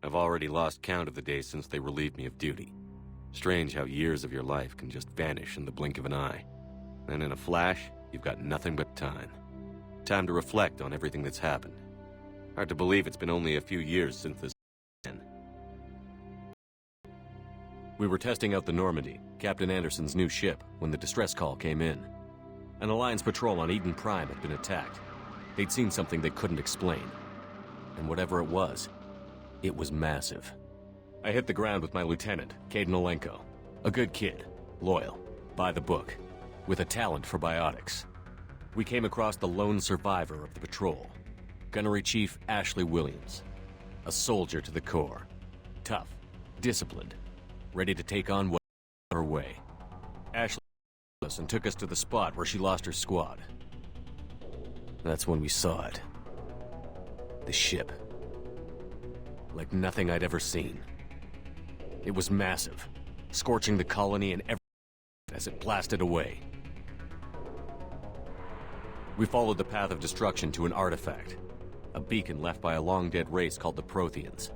I've already lost count of the days since they relieved me of duty. Strange how years of your life can just vanish in the blink of an eye. And in a flash, you've got nothing but time. Time to reflect on everything that's happened. Hard to believe it's been only a few years since this began. We were testing out the Normandy, Captain Anderson's new ship, when the distress call came in. An Alliance patrol on Eden Prime had been attacked. They'd seen something they couldn't explain. And whatever it was massive. I hit the ground with my lieutenant, Caden Olenko. A good kid, loyal, by the book, with a talent for biotics. We came across the lone survivor of the patrol, Gunnery Chief Ashley Williams. A soldier to the core. Tough, disciplined, ready to take on what her way. Ashley us and took us to the spot where she lost her squad. That's when we saw it. The ship. Like nothing I'd ever seen. It was massive, scorching the colony and everything as it blasted away. We followed the path of destruction to an artifact, a beacon left by a long-dead race called the Protheans.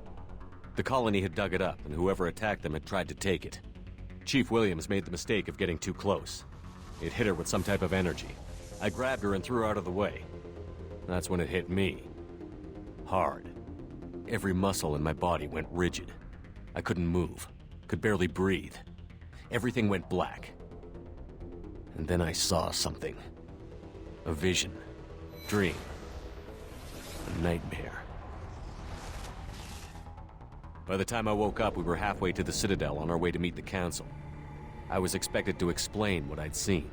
The colony had dug it up, and whoever attacked them had tried to take it. Chief Williams made the mistake of getting too close. It hit her with some type of energy. I grabbed her and threw her out of the way. That's when it hit me. Hard. Every muscle in my body went rigid. I couldn't move, could barely breathe. Everything went black. And then I saw something. A vision. Dream. A nightmare. By the time I woke up, we were halfway to the Citadel on our way to meet the Council. I was expected to explain what I'd seen.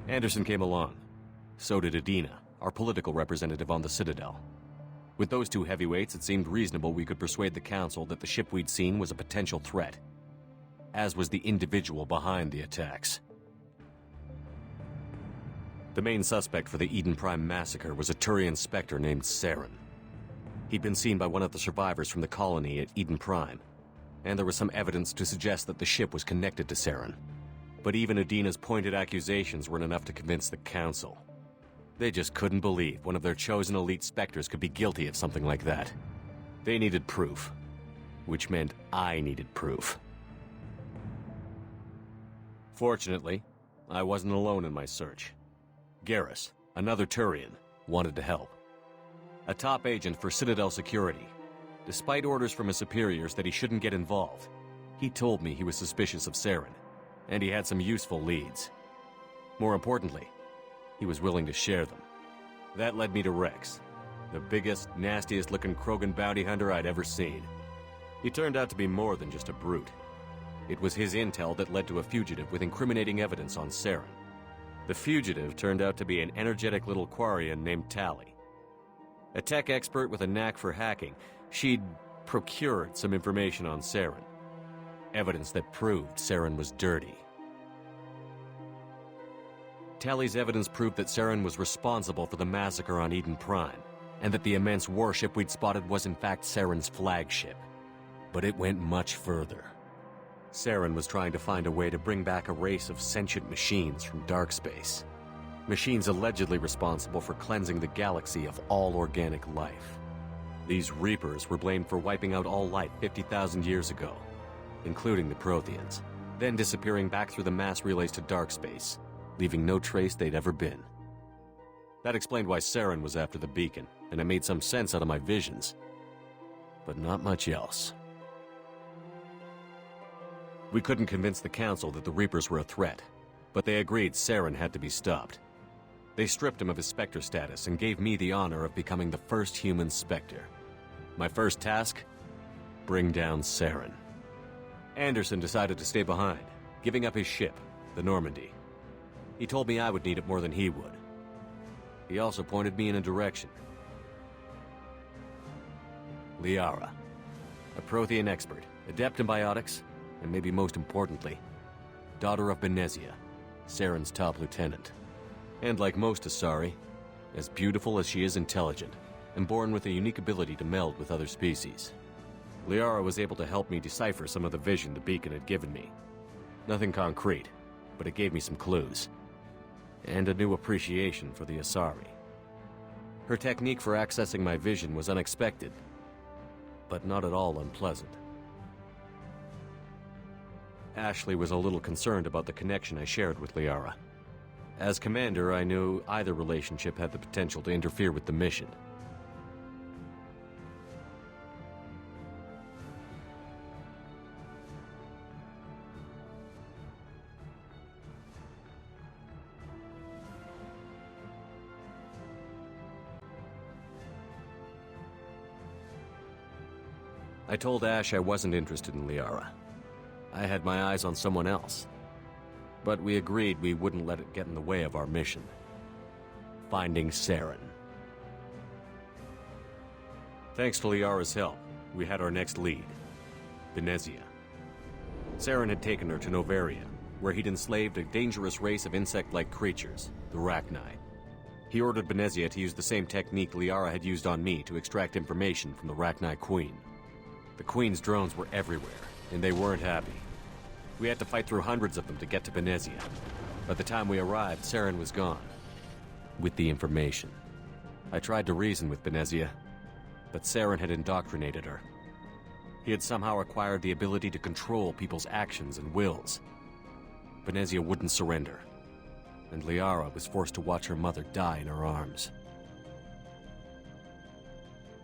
Anderson came along. So did Adina, our political representative on the Citadel. With those two heavyweights, it seemed reasonable we could persuade the Council that the ship we'd seen was a potential threat, as was the individual behind the attacks. The main suspect for the Eden Prime massacre was a Turian Spectre named Saren. He'd been seen by one of the survivors from the colony at Eden Prime, and there was some evidence to suggest that the ship was connected to Saren. But even Adina's pointed accusations weren't enough to convince the Council. They just couldn't believe one of their chosen elite Spectres could be guilty of something like that. They needed proof, which meant I needed proof. Fortunately, I wasn't alone in my search. Garrus, another Turian, wanted to help. A top agent for Citadel Security. Despite orders from his superiors that he shouldn't get involved, he told me he was suspicious of Saren, and he had some useful leads. More importantly, he was willing to share them. That led me to Rex, the biggest, nastiest-looking Krogan bounty hunter I'd ever seen. He turned out to be more than just a brute. It was his intel that led to a fugitive with incriminating evidence on Saren. The fugitive turned out to be an energetic little Quarian named Tali. A tech expert with a knack for hacking, she'd procured some information on Saren. Evidence that proved Saren was dirty. Tali's evidence proved that Saren was responsible for the massacre on Eden Prime, and that the immense warship we'd spotted was in fact Saren's flagship. But it went much further. Saren was trying to find a way to bring back a race of sentient machines from dark space. Machines allegedly responsible for cleansing the galaxy of all organic life. These Reapers were blamed for wiping out all life 50,000 years ago, including the Protheans, then disappearing back through the mass relays to dark space, leaving no trace they'd ever been. That explained why Saren was after the beacon, and it made some sense out of my visions. But not much else. We couldn't convince the Council that the Reapers were a threat, but they agreed Saren had to be stopped. They stripped him of his Spectre status and gave me the honor of becoming the first human Spectre. My first task? Bring down Saren. Anderson decided to stay behind, giving up his ship, the Normandy. He told me I would need it more than he would. He also pointed me in a direction. Liara, a Prothean expert, adept in biotics, and maybe most importantly, daughter of Benezia, Saren's top lieutenant. And like most Asari, as beautiful as she is intelligent, and born with a unique ability to meld with other species. Liara was able to help me decipher some of the vision the beacon had given me. Nothing concrete, but it gave me some clues. And a new appreciation for the Asari. Her technique for accessing my vision was unexpected, but not at all unpleasant. Ashley was a little concerned about the connection I shared with Liara. As commander, I knew either relationship had the potential to interfere with the mission. I told Ash I wasn't interested in Liara. I had my eyes on someone else. But we agreed we wouldn't let it get in the way of our mission. Finding Saren. Thanks to Liara's help, we had our next lead. Venezia. Saren had taken her to Novaria, where he'd enslaved a dangerous race of insect-like creatures, the Rachni. He ordered Venezia to use the same technique Liara had used on me to extract information from the Rachni Queen. The Queen's drones were everywhere, and they weren't happy. We had to fight through hundreds of them to get to Venezia. By the time we arrived, Saren was gone. With the information. I tried to reason with Venezia, but Saren had indoctrinated her. He had somehow acquired the ability to control people's actions and wills. Venezia wouldn't surrender, and Liara was forced to watch her mother die in her arms.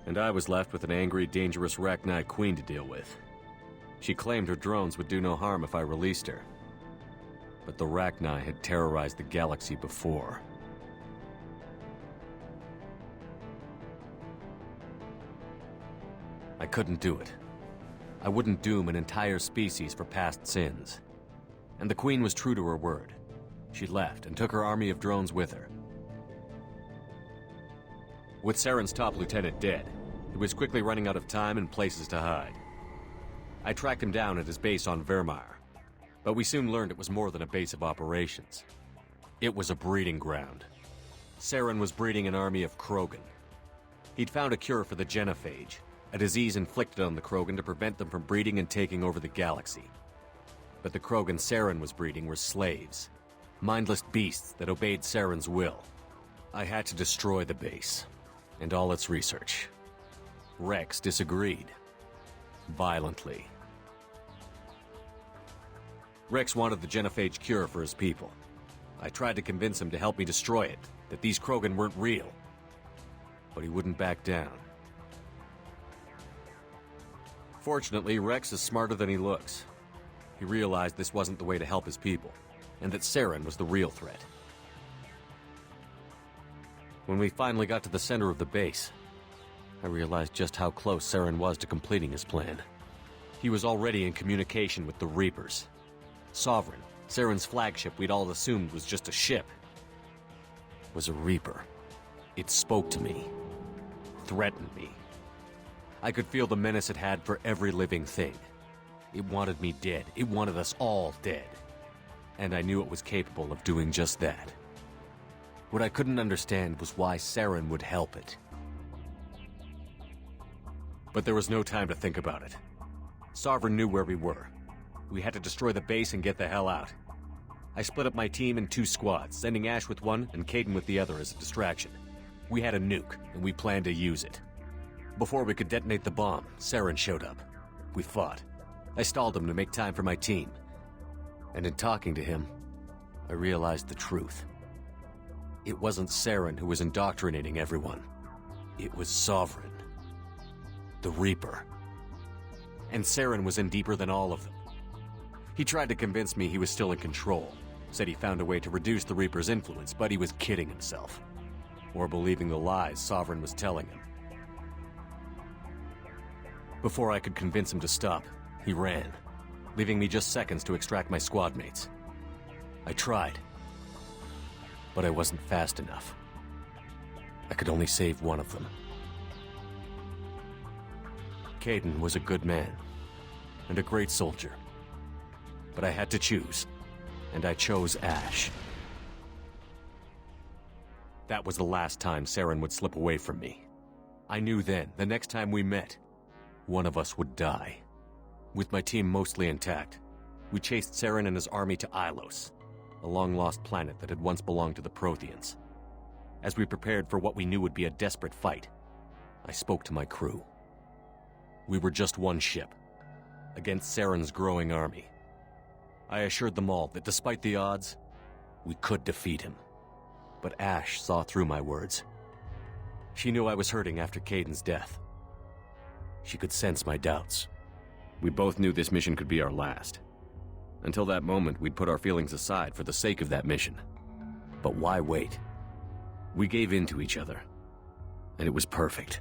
And I was left with an angry, dangerous Rachni Queen to deal with. She claimed her drones would do no harm if I released her. But the Rachni had terrorized the galaxy before. I couldn't do it. I wouldn't doom an entire species for past sins. And the Queen was true to her word. She left and took her army of drones with her. With Saren's top lieutenant dead, he was quickly running out of time and places to hide. I tracked him down at his base on Vermeer, but we soon learned it was more than a base of operations. It was a breeding ground. Saren was breeding an army of Krogan. He'd found a cure for the genophage, a disease inflicted on the Krogan to prevent them from breeding and taking over the galaxy. But the Krogan Saren was breeding were slaves, mindless beasts that obeyed Saren's will. I had to destroy the base, and all its research. Rex disagreed. Violently. Rex wanted the genophage cure for his people. I tried to convince him to help me destroy it, that these Krogan weren't real. But he wouldn't back down. Fortunately, Rex is smarter than he looks. He realized this wasn't the way to help his people, and that Saren was the real threat. When we finally got to the center of the base, I realized just how close Saren was to completing his plan. He was already in communication with the Reapers. Sovereign, Saren's flagship we'd all assumed was just a ship, was a Reaper. It spoke to me, threatened me. I could feel the menace it had for every living thing. It wanted me dead. It wanted us all dead. And I knew it was capable of doing just that. What I couldn't understand was why Saren would help it. But there was no time to think about it. Sovereign knew where we were. We had to destroy the base and get the hell out. I split up my team in 2 squads, sending Ash with one and Caden with the other as a distraction. We had a nuke, and we planned to use it. Before we could detonate the bomb, Saren showed up. We fought. I stalled him to make time for my team. And in talking to him, I realized the truth. It wasn't Saren who was indoctrinating everyone. It was Sovereign. The Reaper. And Saren was in deeper than all of them. He tried to convince me he was still in control. Said he found a way to reduce the Reaper's influence, but he was kidding himself. Or believing the lies Sovereign was telling him. Before I could convince him to stop, he ran, leaving me just seconds to extract my squad mates. I tried, but I wasn't fast enough. I could only save one of them. Caden was a good man, and a great soldier. But I had to choose, and I chose Ash. That was the last time Saren would slip away from me. I knew then, the next time we met, one of us would die. With my team mostly intact, we chased Saren and his army to Ilos, a long-lost planet that had once belonged to the Protheans. As we prepared for what we knew would be a desperate fight, I spoke to my crew. We were just one ship, against Saren's growing army. I assured them all that despite the odds, we could defeat him. But Ash saw through my words. She knew I was hurting after Caden's death. She could sense my doubts. We both knew this mission could be our last. Until that moment, we'd put our feelings aside for the sake of that mission. But why wait? We gave in to each other, and it was perfect.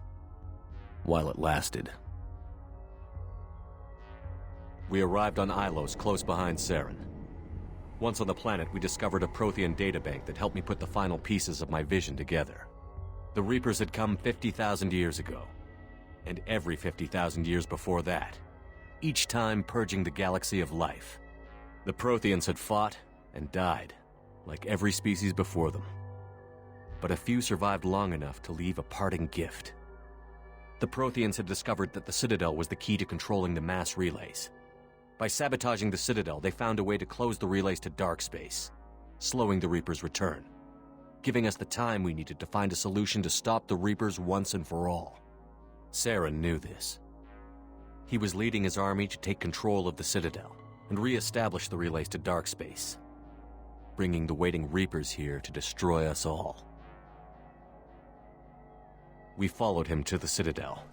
While it lasted. We arrived on Ilos, close behind Saren. Once on the planet, we discovered a Prothean databank that helped me put the final pieces of my vision together. The Reapers had come 50,000 years ago, and every 50,000 years before that, each time purging the galaxy of life. The Protheans had fought and died, like every species before them. But a few survived long enough to leave a parting gift. The Protheans had discovered that the Citadel was the key to controlling the mass relays. By sabotaging the Citadel, they found a way to close the relays to dark space, slowing the Reapers' return, giving us the time we needed to find a solution to stop the Reapers once and for all. Saren knew this. He was leading his army to take control of the Citadel and re-establish the relays to dark space, bringing the waiting Reapers here to destroy us all. We followed him to the Citadel.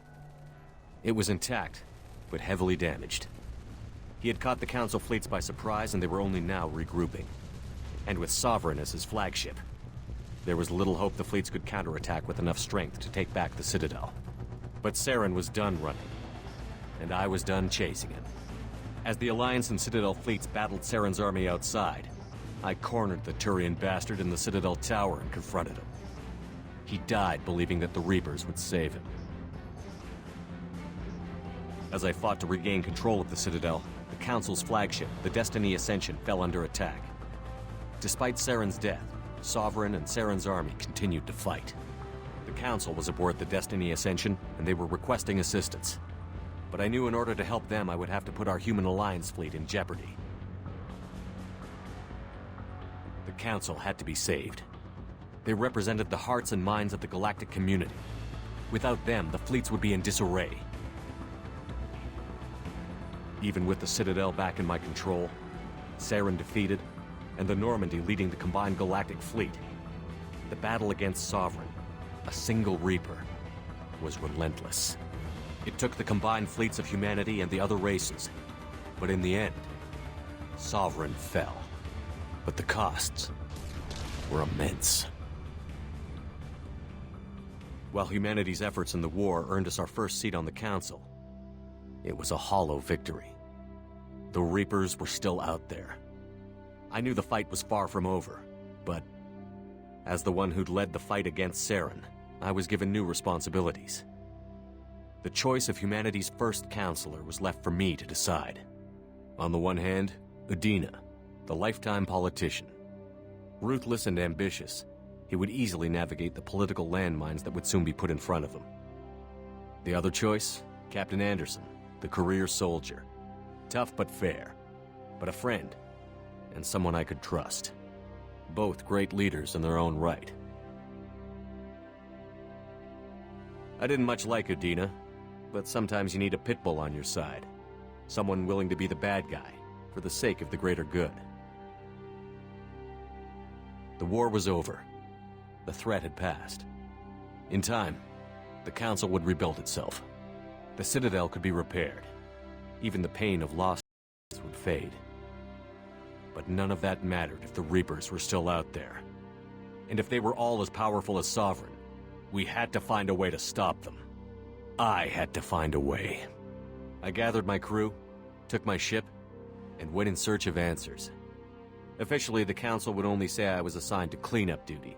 It was intact, but heavily damaged. He had caught the Council fleets by surprise, and they were only now regrouping. And with Sovereign as his flagship, there was little hope the fleets could counterattack with enough strength to take back the Citadel. But Saren was done running, and I was done chasing him. As the Alliance and Citadel fleets battled Saren's army outside, I cornered the Turian bastard in the Citadel tower and confronted him. He died believing that the Reapers would save him. As I fought to regain control of the Citadel, the Council's flagship, the Destiny Ascension, fell under attack. Despite Saren's death, Sovereign and Saren's army continued to fight. The Council was aboard the Destiny Ascension, and they were requesting assistance. But I knew in order to help them, I would have to put our human Alliance fleet in jeopardy. The Council had to be saved. They represented the hearts and minds of the galactic community. Without them, the fleets would be in disarray. Even with the Citadel back in my control, Saren defeated, and the Normandy leading the combined galactic fleet, the battle against Sovereign, a single Reaper, was relentless. It took the combined fleets of humanity and the other races, but in the end, Sovereign fell. But the costs were immense. While humanity's efforts in the war earned us our first seat on the Council, it was a hollow victory. The Reapers were still out there. I knew the fight was far from over, but as the one who'd led the fight against Saren, I was given new responsibilities. The choice of humanity's first counselor was left for me to decide. On the one hand, Udina, the lifetime politician. Ruthless and ambitious, he would easily navigate the political landmines that would soon be put in front of him. The other choice, Captain Anderson, the career soldier. Tough but fair, but a friend, and someone I could trust. Both great leaders in their own right. I didn't much like Udina, but sometimes you need a pit bull on your side. Someone willing to be the bad guy, for the sake of the greater good. The war was over. The threat had passed. In time, the Council would rebuild itself. The Citadel could be repaired. Even the pain of loss would fade. But none of that mattered if the Reapers were still out there. And if they were all as powerful as Sovereign, we had to find a way to stop them. I had to find a way. I gathered my crew, took my ship, and went in search of answers. Officially, the Council would only say I was assigned to cleanup duty,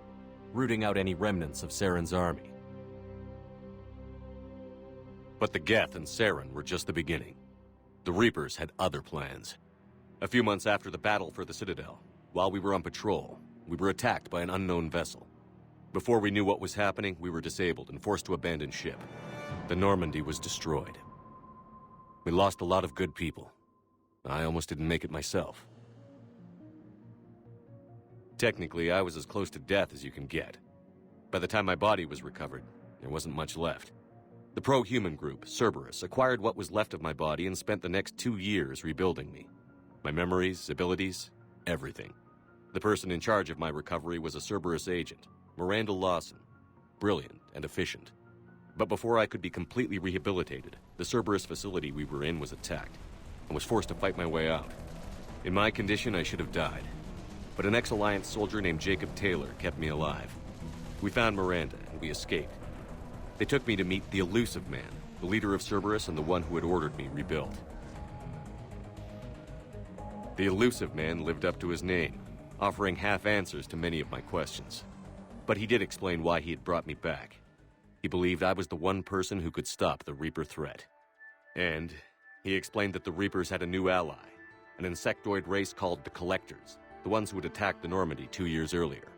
rooting out any remnants of Saren's army. But the Geth and Saren were just the beginning. The Reapers had other plans. A few months after the battle for the Citadel, while we were on patrol, we were attacked by an unknown vessel. Before we knew what was happening, we were disabled and forced to abandon ship. The Normandy was destroyed. We lost a lot of good people. I almost didn't make it myself. Technically, I was as close to death as you can get. By the time my body was recovered, there wasn't much left. The pro-human group, Cerberus, acquired what was left of my body and spent the next 2 years rebuilding me. My memories, abilities, everything. The person in charge of my recovery was a Cerberus agent, Miranda Lawson. Brilliant and efficient. But before I could be completely rehabilitated, the Cerberus facility we were in was attacked. I was forced to fight my way out. In my condition, I should have died. But an ex-Alliance soldier named Jacob Taylor kept me alive. We found Miranda, and we escaped. They took me to meet the Elusive Man, the leader of Cerberus and the one who had ordered me rebuilt. The Elusive Man lived up to his name, offering half answers to many of my questions. But he did explain why he had brought me back. He believed I was the one person who could stop the Reaper threat. And he explained that the Reapers had a new ally, an insectoid race called the Collectors, the ones who had attacked the Normandy 2 years earlier.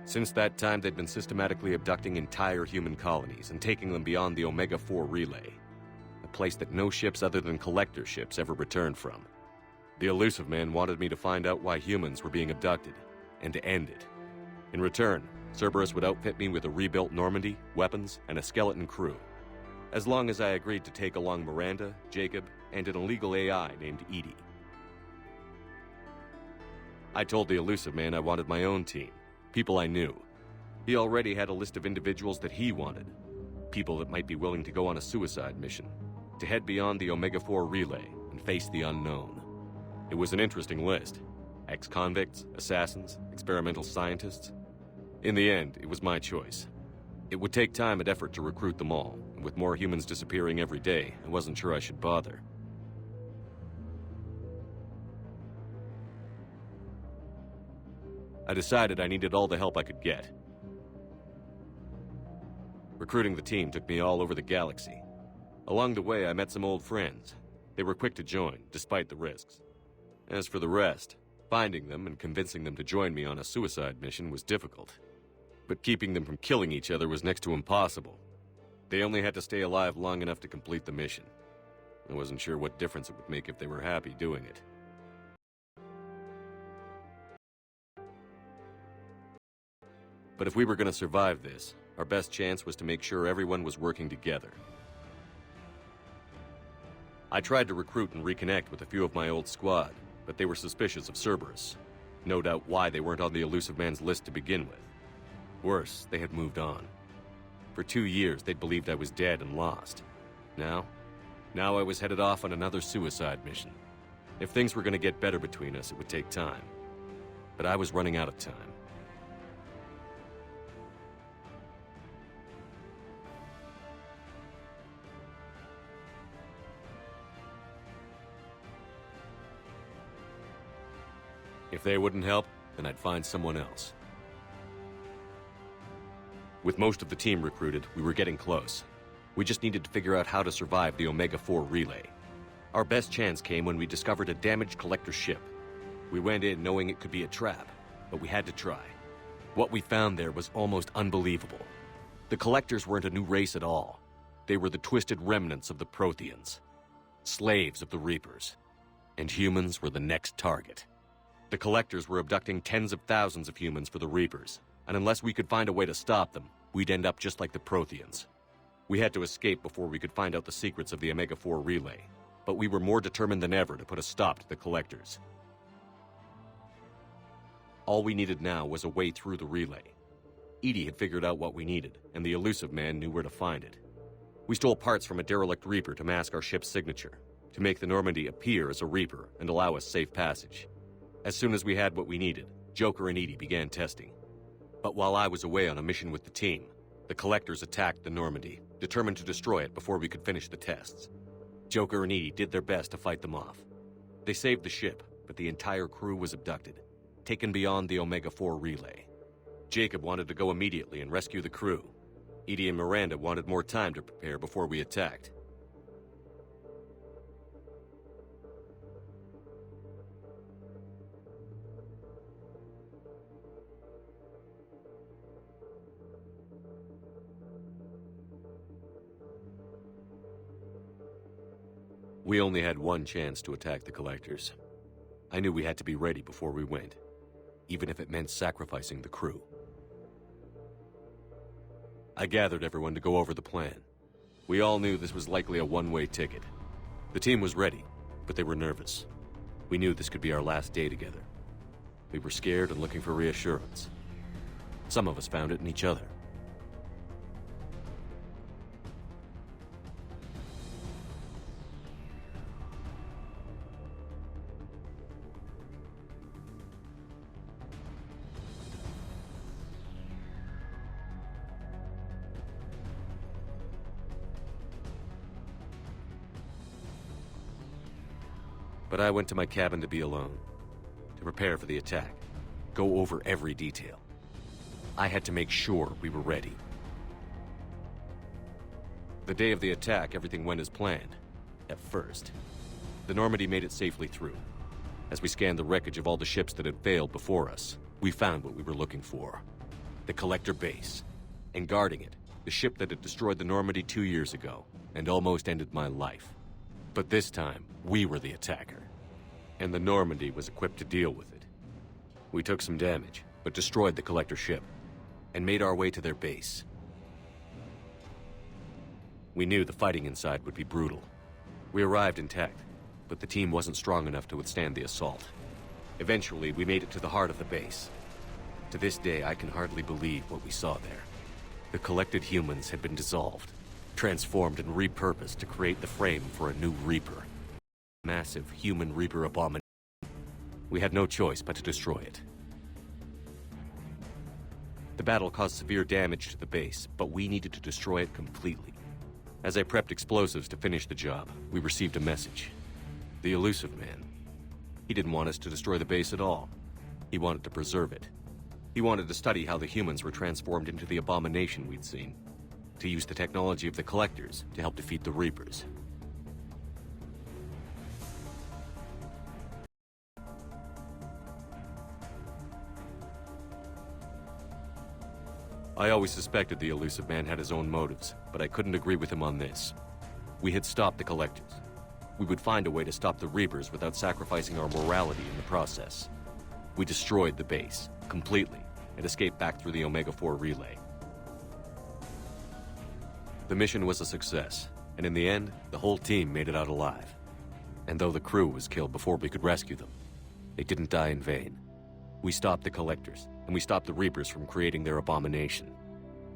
Since that time, they'd been systematically abducting entire human colonies and taking them beyond the Omega-4 relay, a place that no ships other than Collector ships ever returned from. The Elusive Man wanted me to find out why humans were being abducted, and to end it. In return, Cerberus would outfit me with a rebuilt Normandy, weapons, and a skeleton crew, as long as I agreed to take along Miranda, Jacob, and an illegal AI named Edie. I told the Elusive Man I wanted my own team, people I knew. He already had a list of individuals that he wanted, people that might be willing to go on a suicide mission, to head beyond the Omega-4 relay and face the unknown. It was an interesting list. Ex-convicts, assassins, experimental scientists. In the end, it was my choice. It would take time and effort to recruit them all, and with more humans disappearing every day, I wasn't sure I should bother. I decided I needed all the help I could get. Recruiting the team took me all over the galaxy. Along the way, I met some old friends. They were quick to join, despite the risks. As for the rest, finding them and convincing them to join me on a suicide mission was difficult. But keeping them from killing each other was next to impossible. They only had to stay alive long enough to complete the mission. I wasn't sure what difference it would make if they were happy doing it. But if we were going to survive this, our best chance was to make sure everyone was working together. I tried to recruit and reconnect with a few of my old squad, but they were suspicious of Cerberus. No doubt why they weren't on the Elusive Man's list to begin with. Worse, they had moved on. For 2 years, they'd believed I was dead and lost. Now I was headed off on another suicide mission. If things were going to get better between us, it would take time. But I was running out of time. If they wouldn't help, then I'd find someone else. With most of the team recruited, we were getting close. We just needed to figure out how to survive the Omega-4 relay. Our best chance came when we discovered a damaged Collector ship. We went in knowing it could be a trap, but we had to try. What we found there was almost unbelievable. The Collectors weren't a new race at all. They were the twisted remnants of the Protheans, slaves of the Reapers, and humans were the next target. The Collectors were abducting tens of thousands of humans for the Reapers, and unless we could find a way to stop them, we'd end up just like the Protheans. We had to escape before we could find out the secrets of the Omega-4 relay, but we were more determined than ever to put a stop to the Collectors. All we needed now was a way through the relay. Edie had figured out what we needed, and the Elusive Man knew where to find it. We stole parts from a derelict Reaper to mask our ship's signature, to make the Normandy appear as a Reaper and allow us safe passage. As soon as we had what we needed, Joker and Edie began testing. But while I was away on a mission with the team, the Collectors attacked the Normandy, determined to destroy it before we could finish the tests. Joker and Edie did their best to fight them off. They saved the ship, but the entire crew was abducted, taken beyond the Omega-4 relay. Jacob wanted to go immediately and rescue the crew. Edie and Miranda wanted more time to prepare before we attacked. We only had one chance to attack the Collectors. I knew we had to be ready before we went, even if it meant sacrificing the crew. I gathered everyone to go over the plan. We all knew this was likely a one-way ticket. The team was ready, but they were nervous. We knew this could be our last day together. We were scared and looking for reassurance. Some of us found it in each other. But I went to my cabin to be alone, to prepare for the attack, go over every detail. I had to make sure we were ready. The day of the attack, everything went as planned, at first. The Normandy made it safely through. As we scanned the wreckage of all the ships that had failed before us, we found what we were looking for. The Collector base. And guarding it, the ship that had destroyed the Normandy 2 years ago, and almost ended my life. But this time, we were the attacker. And the Normandy was equipped to deal with it. We took some damage, but destroyed the Collector ship, and made our way to their base. We knew the fighting inside would be brutal. We arrived intact, but the team wasn't strong enough to withstand the assault. Eventually, we made it to the heart of the base. To this day, I can hardly believe what we saw there. The collected humans had been dissolved, transformed and repurposed to create the frame for a new Reaper. Massive human Reaper abomination. We had no choice but to destroy it. The battle caused severe damage to the base, but we needed to destroy it completely. As I prepped explosives to finish the job, we received a message. The elusive man. He didn't want us to destroy the base at all. He wanted to preserve it. He wanted to study how the humans were transformed into the abomination we'd seen. To use the technology of the Collectors to help defeat the Reapers. I always suspected the elusive man had his own motives, but I couldn't agree with him on this. We had stopped the Collectors. We would find a way to stop the Reapers without sacrificing our morality in the process. We destroyed the base, completely, and escaped back through the Omega-4 relay. The mission was a success, and in the end, the whole team made it out alive. And though the crew was killed before we could rescue them, they didn't die in vain. We stopped the Collectors, and we stopped the Reapers from creating their abomination.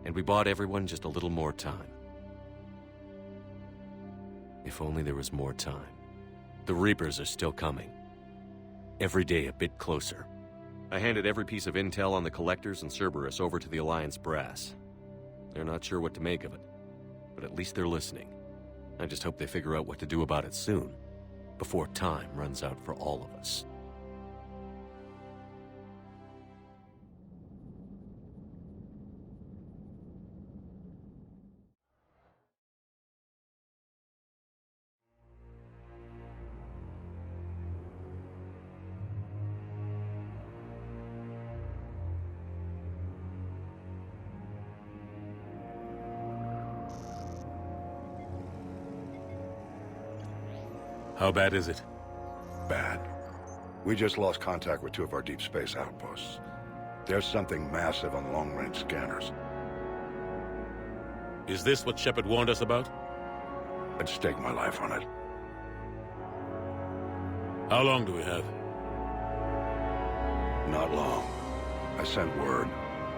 And we bought everyone just a little more time. If only there was more time. The Reapers are still coming. Every day a bit closer. I handed every piece of intel on the Collectors and Cerberus over to the Alliance brass. They're not sure what to make of it, but at least they're listening. I just hope they figure out what to do about it soon, before time runs out for all of us. How bad is it? Bad. We just lost contact with 2 of our deep space outposts. There's something massive on long-range scanners. Is this what Shepard warned us about? I'd stake my life on it. How long do we have? Not long. I sent word.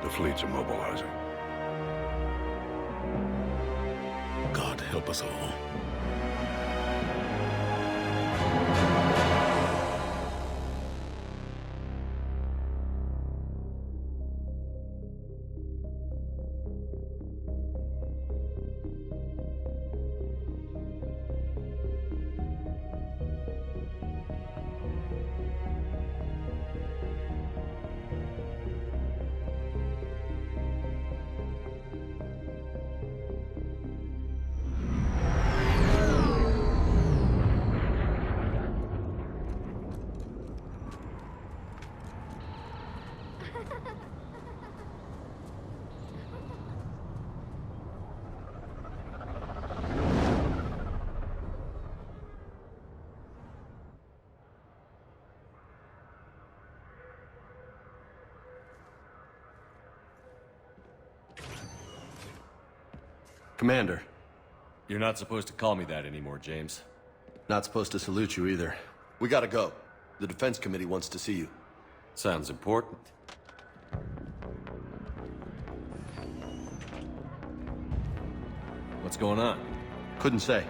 The fleet's immobilizing. God help us all. Commander, You're not supposed to call me that anymore, James. Not supposed to salute you either. We gotta go. The Defense Committee wants to see you. Sounds important. What's going on? Couldn't say.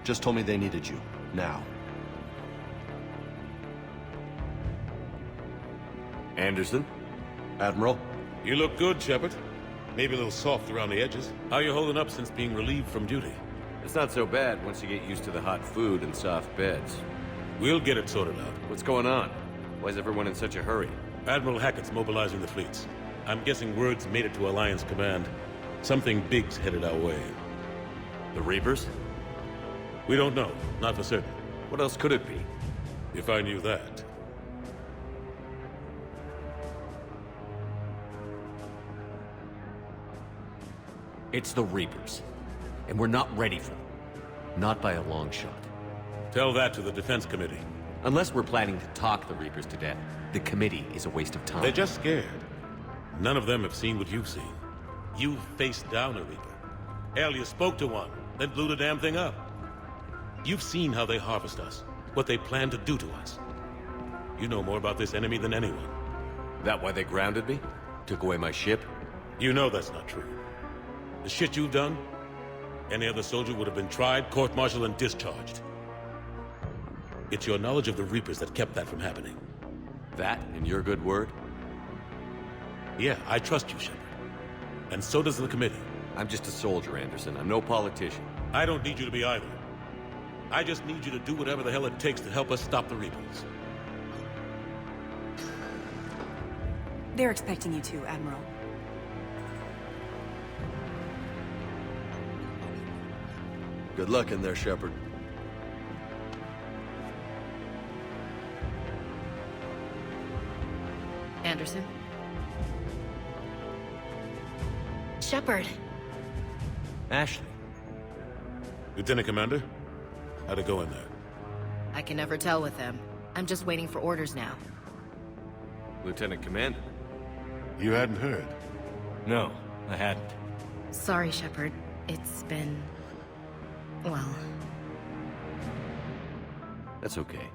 Just told me they needed you. Now. Anderson? Admiral? You look good, Shepard. Maybe a little soft around the edges. How you holding up since being relieved from duty? It's not so bad once you get used to the hot food and soft beds. We'll get it sorted out. What's going on? Why is everyone in such a hurry? Admiral Hackett's mobilizing the fleets. I'm guessing word's made it to Alliance Command. Something big's headed our way. The Reapers? We don't know. Not for certain. What else could it be? If I knew that. It's the Reapers. And we're not ready for them. Not by a long shot. Tell that to the Defense Committee. Unless we're planning to talk the Reapers to death, the committee is a waste of time. They're just scared. None of them have seen what you've seen. You've faced down a Reaper. Hell, you spoke to one, then blew the damn thing up. You've seen how they harvest us, what they plan to do to us. You know more about this enemy than anyone. That why they grounded me? Took away my ship? You know that's not true. The shit you've done, any other soldier would have been tried, court-martialed, and discharged. It's your knowledge of the Reapers that kept that from happening. That and your good word? Yeah, I trust you, Shepard. And so does the committee. I'm just a soldier, Anderson. I'm no politician. I don't need you to be either. I just need you to do whatever the hell it takes to help us stop the Reapers. They're expecting you to, Admiral. Good luck in there, Shepard. Anderson? Shepard. Ashley. Lieutenant Commander, how'd it go in there? I can never tell with them. I'm just waiting for orders now. Lieutenant Commander. You hadn't heard? No, I hadn't. Sorry, Shepard. It's been... well... That's okay.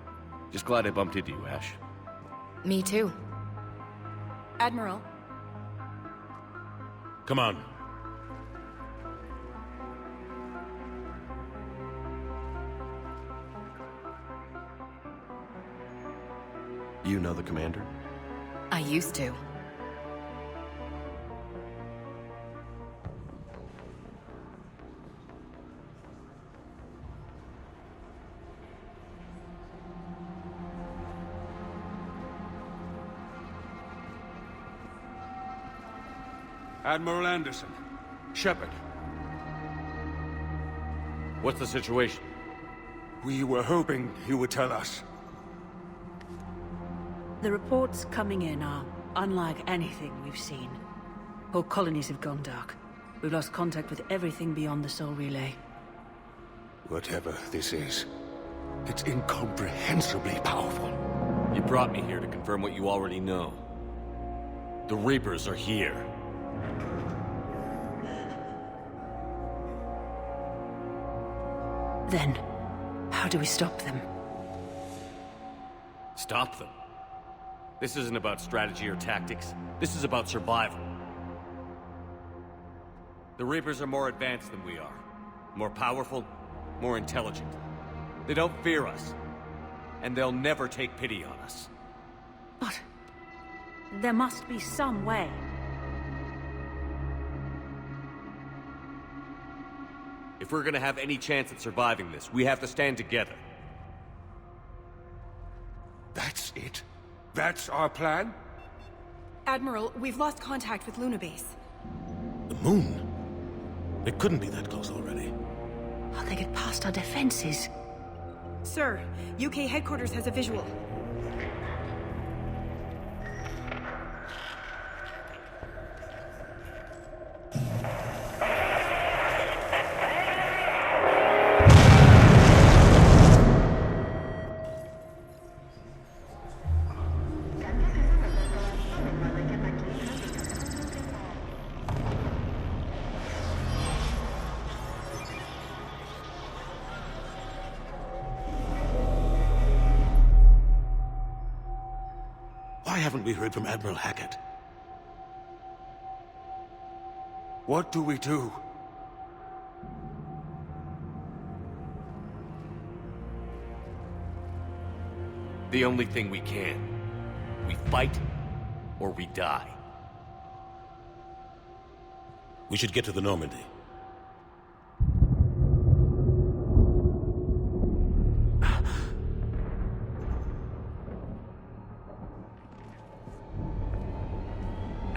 Just glad I bumped into you, Ash. Me too. Admiral, Come on. You know the commander? I used to. Admiral Anderson. Shepard. What's the situation? We were hoping you would tell us. The reports coming in are unlike anything we've seen. Whole colonies have gone dark. We've lost contact with everything beyond the Soul Relay. Whatever this is, it's incomprehensibly powerful. You brought me here to confirm what you already know. The Reapers are here. Then, how do we stop them? Stop them. This isn't about strategy or tactics. This is about survival. The Reapers are more advanced than we are. More powerful, more intelligent. They don't fear us. And they'll never take pity on us. But... there must be some way. If we're gonna have any chance at surviving this, we have to stand together. That's it? That's our plan? Admiral, we've lost contact with Luna Base. The moon? It couldn't be that close already. How'd they get past our defenses? Sir, UK headquarters has a visual. haven't we heard from Admiral Hackett? What do we do? The only thing we can. We fight, or we die. We should get to the Normandy.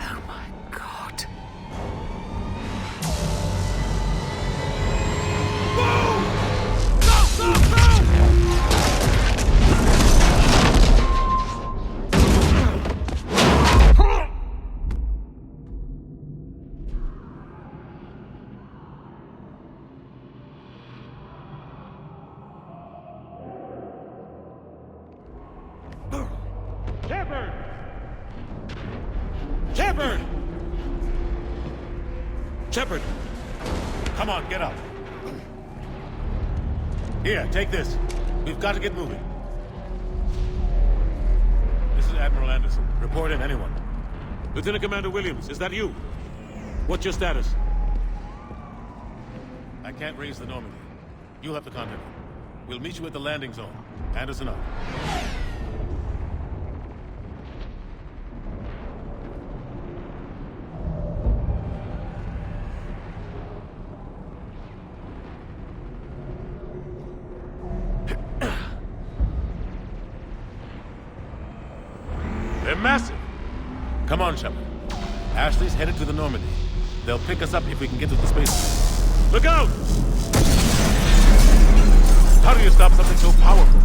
Oh my God. Shepard! Shepard! Shepard! Come on, get up. Here, take this. We've got to get moving. This is Admiral Anderson. Report in, anyone. Lieutenant Commander Williams, is that you? What's your status? I can't raise the Normandy. You'll have to contact them. We'll meet you at the landing zone. Anderson out. They're massive. Come on, Shepard. Ashley's headed to the Normandy. They'll pick us up if we can get to the space. Look out! How do you stop something so powerful?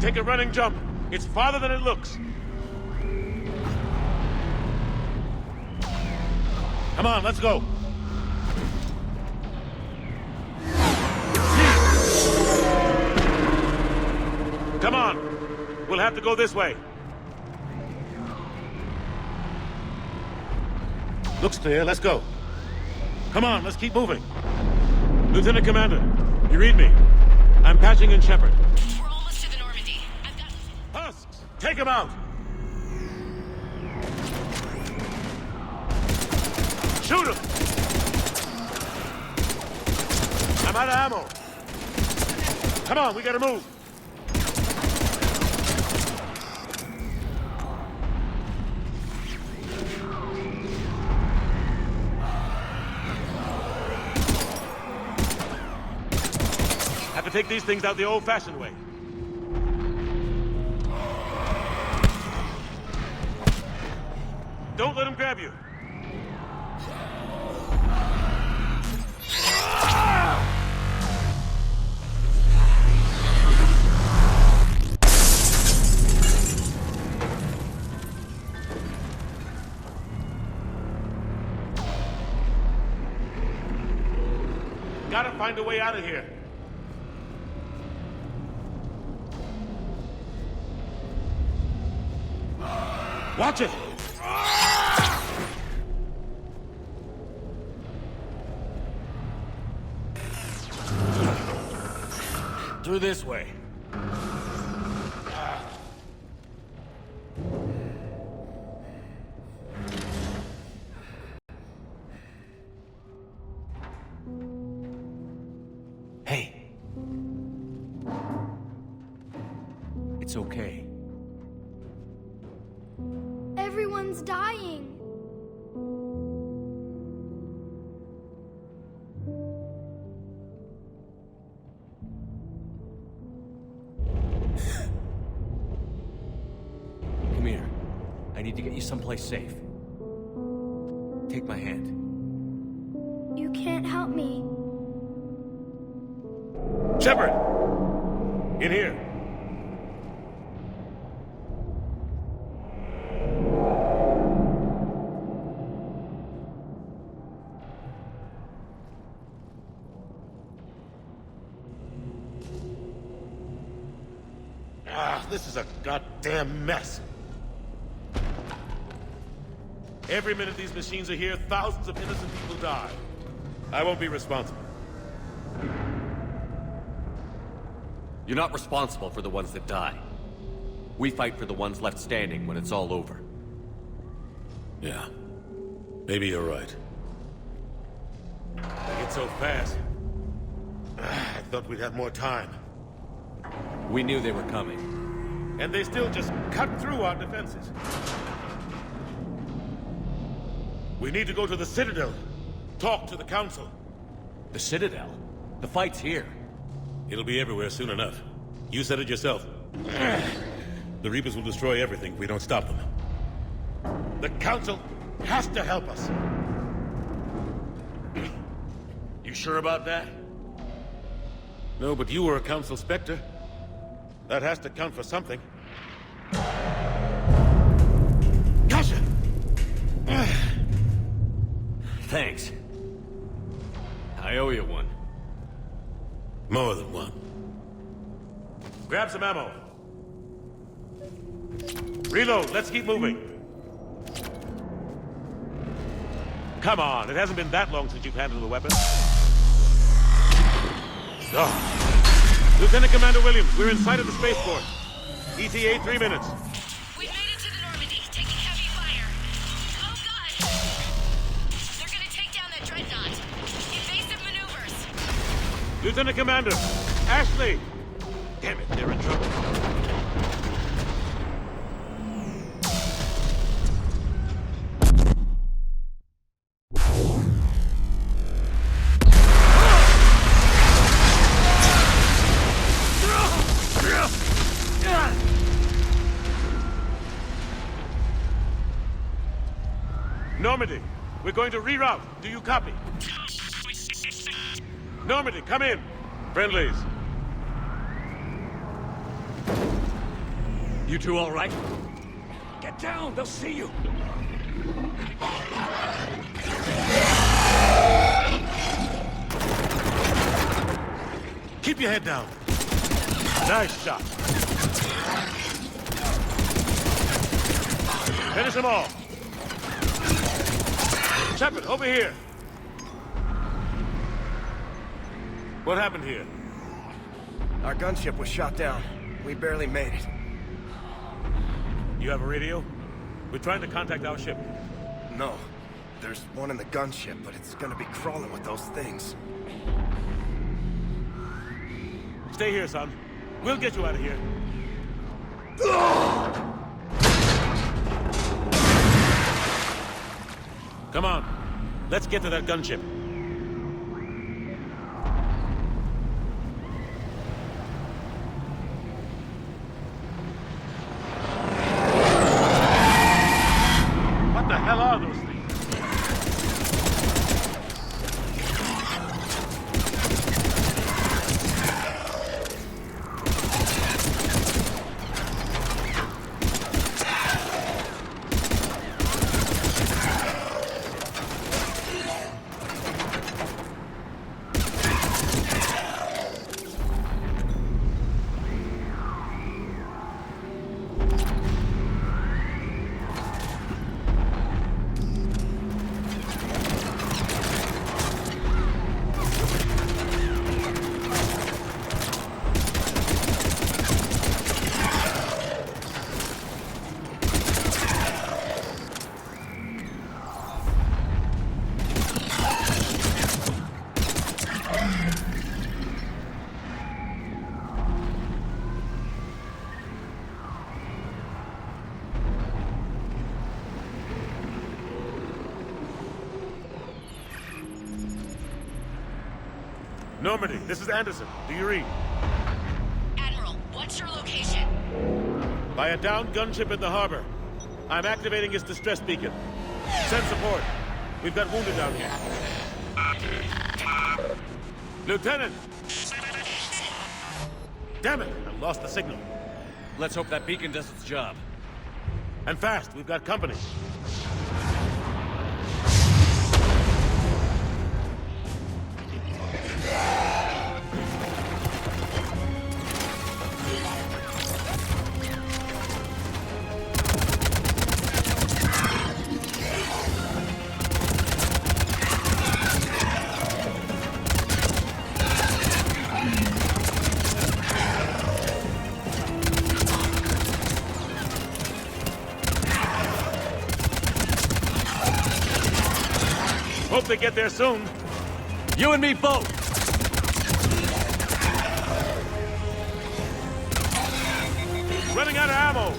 Take a running jump. It's farther than it looks. Come on, let's go. Come on. We'll have to go this way. Looks clear, let's go. Come on, let's keep moving. Lieutenant Commander, you read me? I'm patching in Shepard. We're almost to the Normandy. I've got... Husks, take him out! Shoot him! I'm out of ammo. Come on, we gotta move. Have to take these things out the old-fashioned way. Don't let him grab you. Gotta find a way out of here. Watch it! Through this way. Hey. It's okay. Everyone's dying. Come here. I need to get you someplace safe. Take my hand. You can't help me. Shepard! In here. This is a goddamn mess. Every minute these machines are here, thousands of innocent people die. I won't be responsible. You're not responsible for the ones that die. We fight for the ones left standing when it's all over. Yeah. Maybe you're right. They get so fast. I thought we'd have more time. We knew they were coming. And they still just cut through our defenses. We need to go to the Citadel. Talk to the Council. The Citadel? The fight's here. It'll be everywhere soon enough. You said it yourself. The Reapers will destroy everything if we don't stop them. The Council has to help us. You sure about that? No, but you were a Council Spectre. That has to count for something. Gotcha! Thanks. I owe you one. More than one. Grab some ammo. Reload, let's keep moving. Come on, it hasn't been that long since you've handled a weapon. Oh. Lieutenant Commander Williams, we're in sight of the spaceport. ETA 3 minutes. We've made it to the Normandy, taking heavy fire. Oh god! They're gonna take down that dreadnought. Evasive maneuvers. Lieutenant Commander, Ashley! Damn it, they're in trouble. Normandy, we're going to reroute. Do you copy? Normandy, come in. Friendlies. You two all right? Get down, they'll see you. Keep your head down. Nice shot. Finish them all. Shepard, over here. What happened here? Our gunship was shot down. We barely made it. You have a radio? We're trying to contact our ship. No. There's one in the gunship, but it's gonna be crawling with those things. Stay here, son. We'll get you out of here. Come on. Let's get to that gunship. What the hell are those things? Normandy, this is Anderson. Do you read? Admiral, what's your location? By a downed gunship in the harbor. I'm activating its distress beacon. Send support. We've got wounded down here. Lieutenant! Damn it! I lost the signal. Let's hope that beacon does its job. And fast, we've got company. Hope they get there soon. You and me both! Running out of ammo.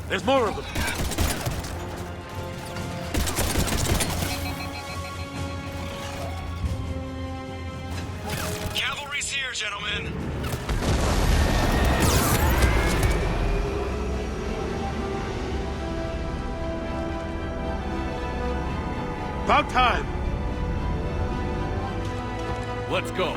There's more of them. Cavalry's here, gentlemen. About time. Let's go.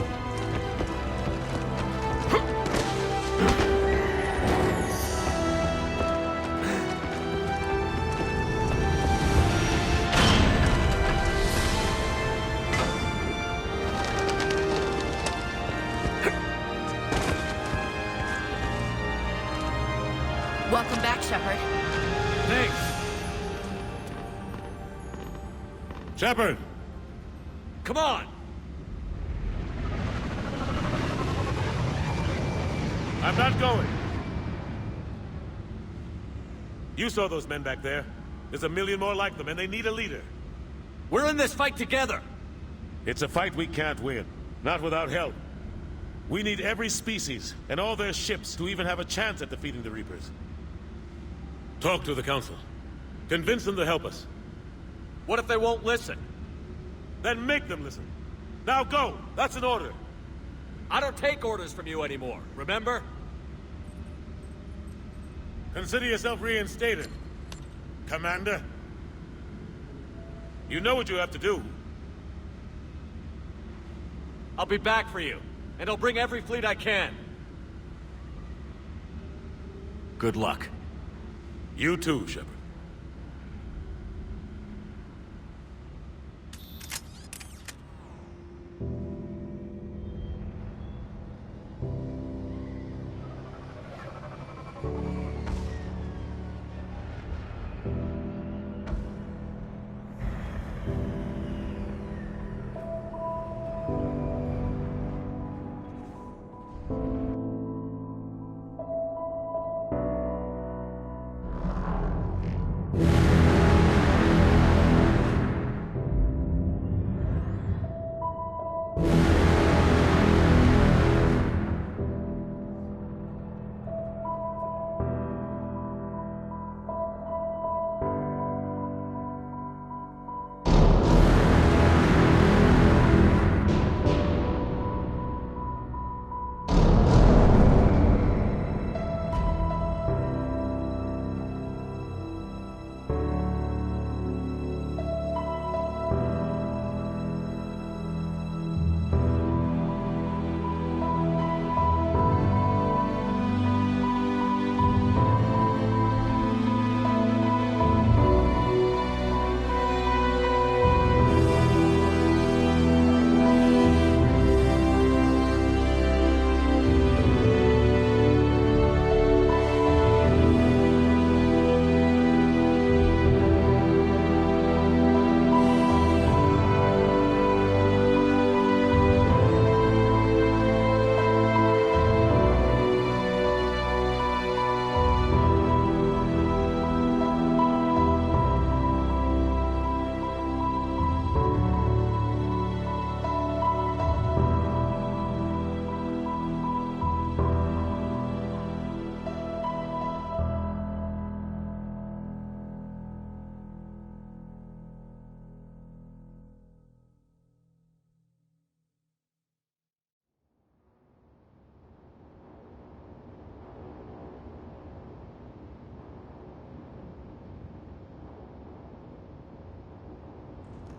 Welcome back, Shepard. Thanks. Shepard. Come on! I'm not going. You saw those men back there. There's a million more like them, and they need a leader. We're in this fight together! It's a fight we can't win. Not without help. We need every species, and all their ships, to even have a chance at defeating the Reapers. Talk to the Council. Convince them to help us. What if they won't listen? Then make them listen. Now go! That's an order. I don't take orders from you anymore, remember? Consider yourself reinstated, Commander. You know what you have to do. I'll be back for you, and I'll bring every fleet I can. Good luck. You too, Shepard.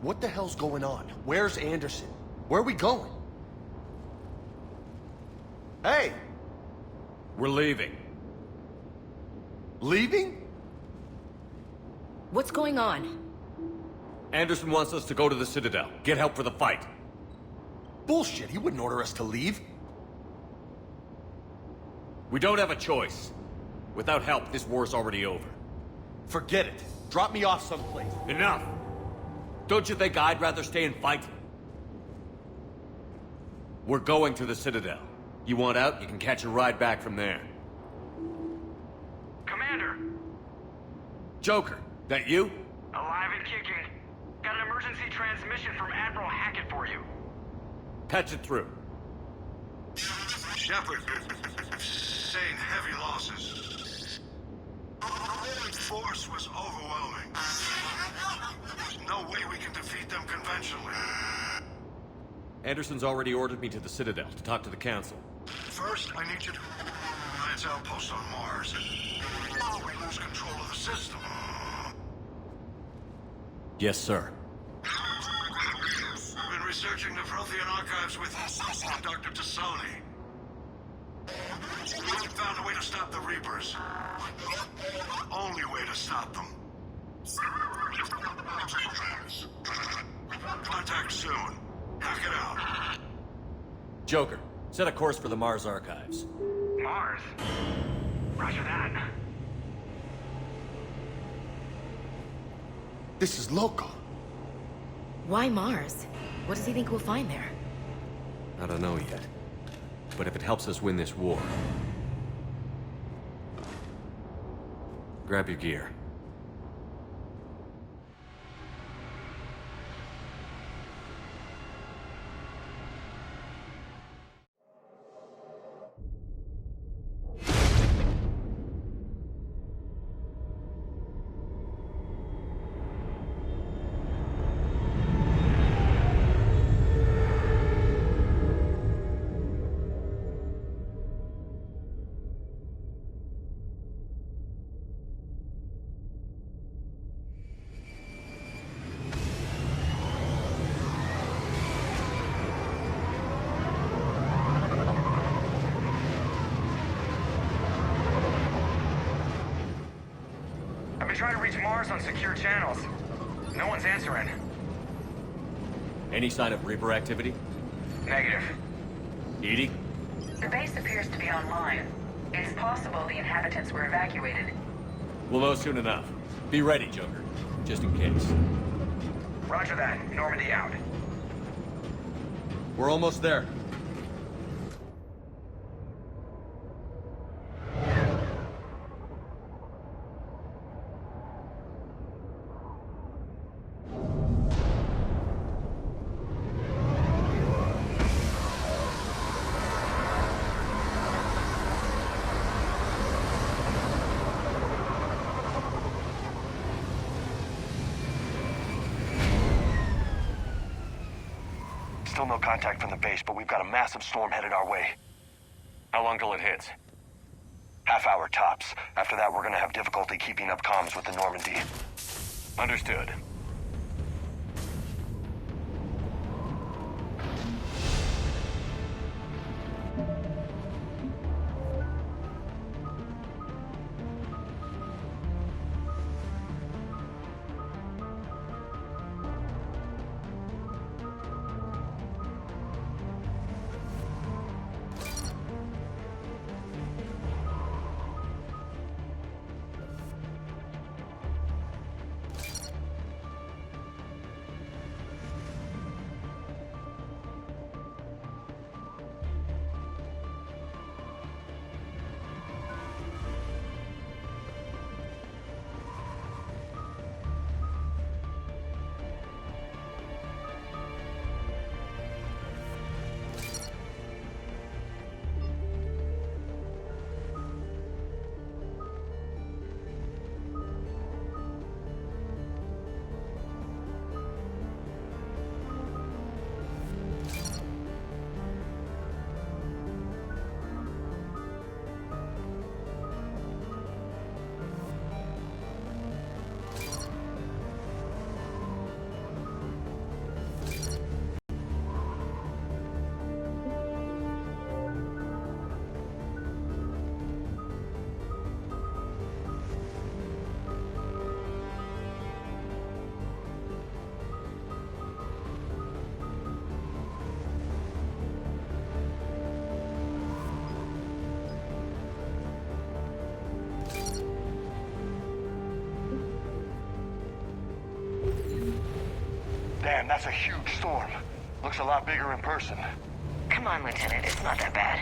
What the hell's going on? Where's Anderson? Where are we going? Hey! We're leaving. Leaving? What's going on? Anderson wants us to go to the Citadel, get help for the fight. Bullshit, he wouldn't order us to leave. We don't have a choice. Without help, this war's already over. Forget it. Drop me off someplace. Enough! Don't you think I'd rather stay and fight? We're going to the Citadel. You want out, you can catch a ride back from there. Commander! Joker, that you? Alive and kicking. Got an emergency transmission from Admiral Hackett for you. Patch it through. Shepard, sustained heavy losses. The force was overwhelming. There's no way we can defeat them conventionally. Anderson's already ordered me to the Citadel to talk to the Council. First, I need you to lance outposts on Mars. We lose control of the system. Yes, sir. I've been researching the Prothean archives with Dr. Tassoni. We found a way to stop the Reapers. Only way to stop them. Contact soon. Hack it out. Joker, set a course for the Mars archives. Mars? Roger that. This is local. Why Mars? What does he think we'll find there? I don't know yet. But if it helps us win this war... Grab your gear. Trying to reach Mars on secure channels. No one's answering. Any sign of Reaper activity? Negative. Edie? The base appears to be online. It's possible the inhabitants were evacuated. We'll know soon enough. Be ready, Joker. Just in case. Roger that. Normandy out. We're almost there. Still no contact from the base, but we've got a massive storm headed our way. How long till it hits? Half hour tops. After that, we're gonna have difficulty keeping up comms with the Normandy. Understood. Damn, that's a huge storm. Looks a lot bigger in person. Come on, Lieutenant, it's not that bad.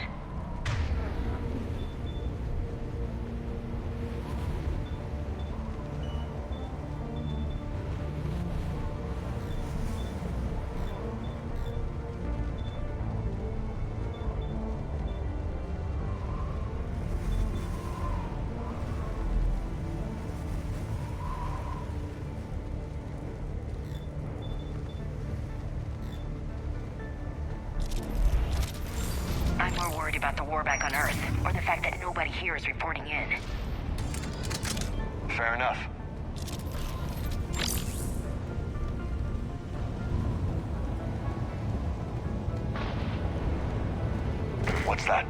I'm more worried about the war back on Earth, or the fact that nobody here is reporting in. Fair enough. What's that?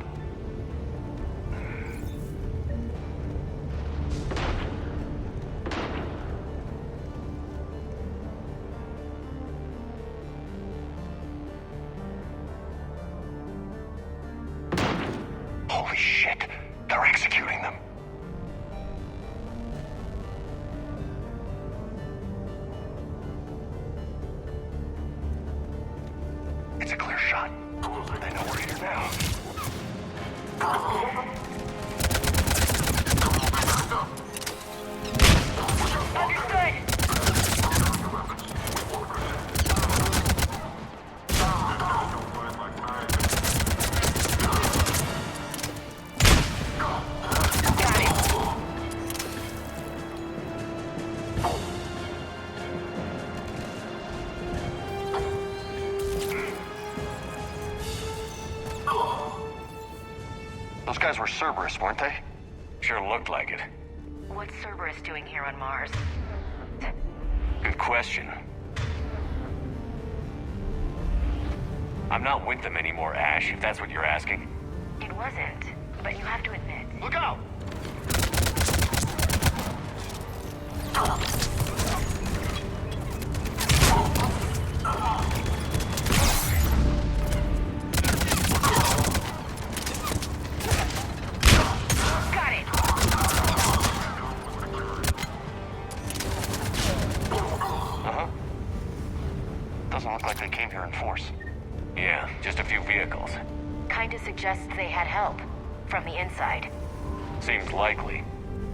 Holy shit! They're executing them! It's a clear shot. They know we're here now. Those guys were Cerberus, weren't they? Sure looked like it. What's Cerberus doing here on Mars? Good question. I'm not with them anymore, Ash, if that's what you're asking. It wasn't, but you have to admit. Look out! Got it! Uh-huh. Doesn't look like they came here in force. Yeah, just a few vehicles. Kinda suggests they had help. From the inside. Seems likely.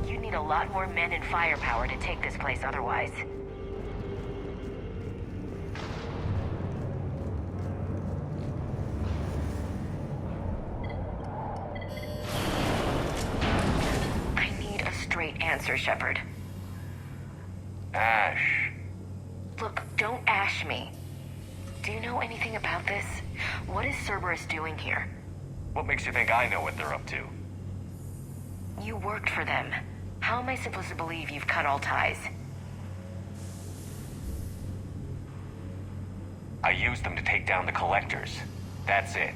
You'd need a lot more men and firepower to take this place otherwise. I need a straight answer, Shepard. Ash. Look, don't ash me. Do you know anything about this? What is Cerberus doing here? What makes you think I know what they're up to? You worked for them. How am I supposed to believe you've cut all ties? I used them to take down the collectors. That's it.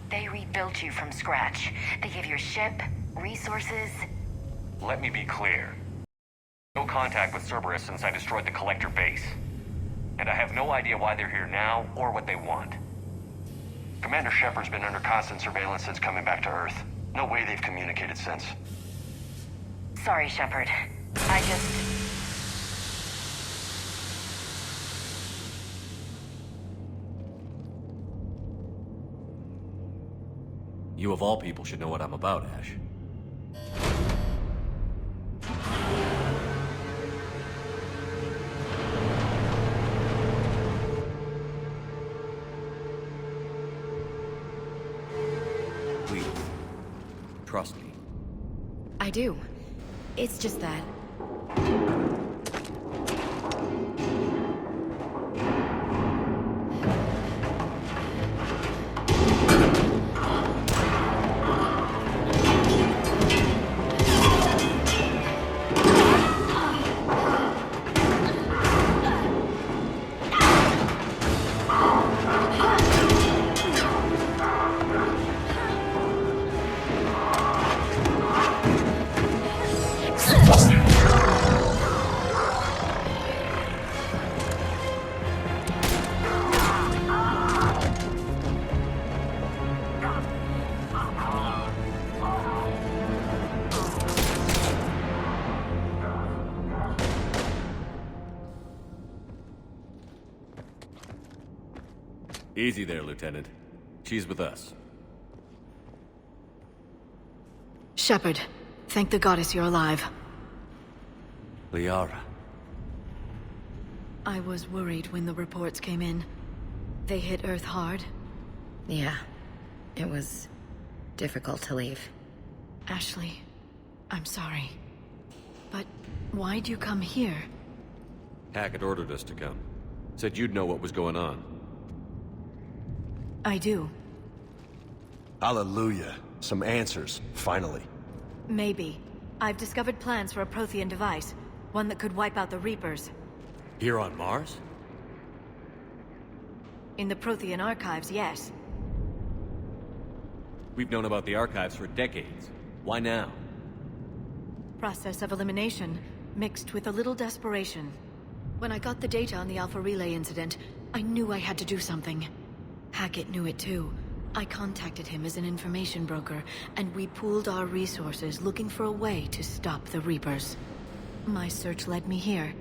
They rebuilt you from scratch. They gave you a ship, resources. Let me be clear. No contact with Cerberus since I destroyed the collector base. And I have no idea why they're here now or what they want. Commander Shepard's been under constant surveillance since coming back to Earth. No way they've communicated since. Sorry, Shepard. I just... You of all people should know what I'm about, Ash. Please, trust me. I do. It's just that... Easy there, Lieutenant. She's with us. Shepard, thank the goddess you're alive. Liara. I was worried when the reports came in. They hit Earth hard. Yeah. It was difficult to leave. Ashley, I'm sorry. But why'd you come here? Hackett ordered us to come. Said you'd know what was going on. I do. Hallelujah. Some answers, finally. Maybe. I've discovered plans for a Prothean device. One that could wipe out the Reapers. Here on Mars? In the Prothean archives, yes. We've known about the archives for decades. Why now? Process of elimination, mixed with a little desperation. When I got the data on the Alpha Relay incident, I knew I had to do something. Hackett knew it too. I contacted him as an information broker, and we pooled our resources looking for a way to stop the Reapers. My search led me here.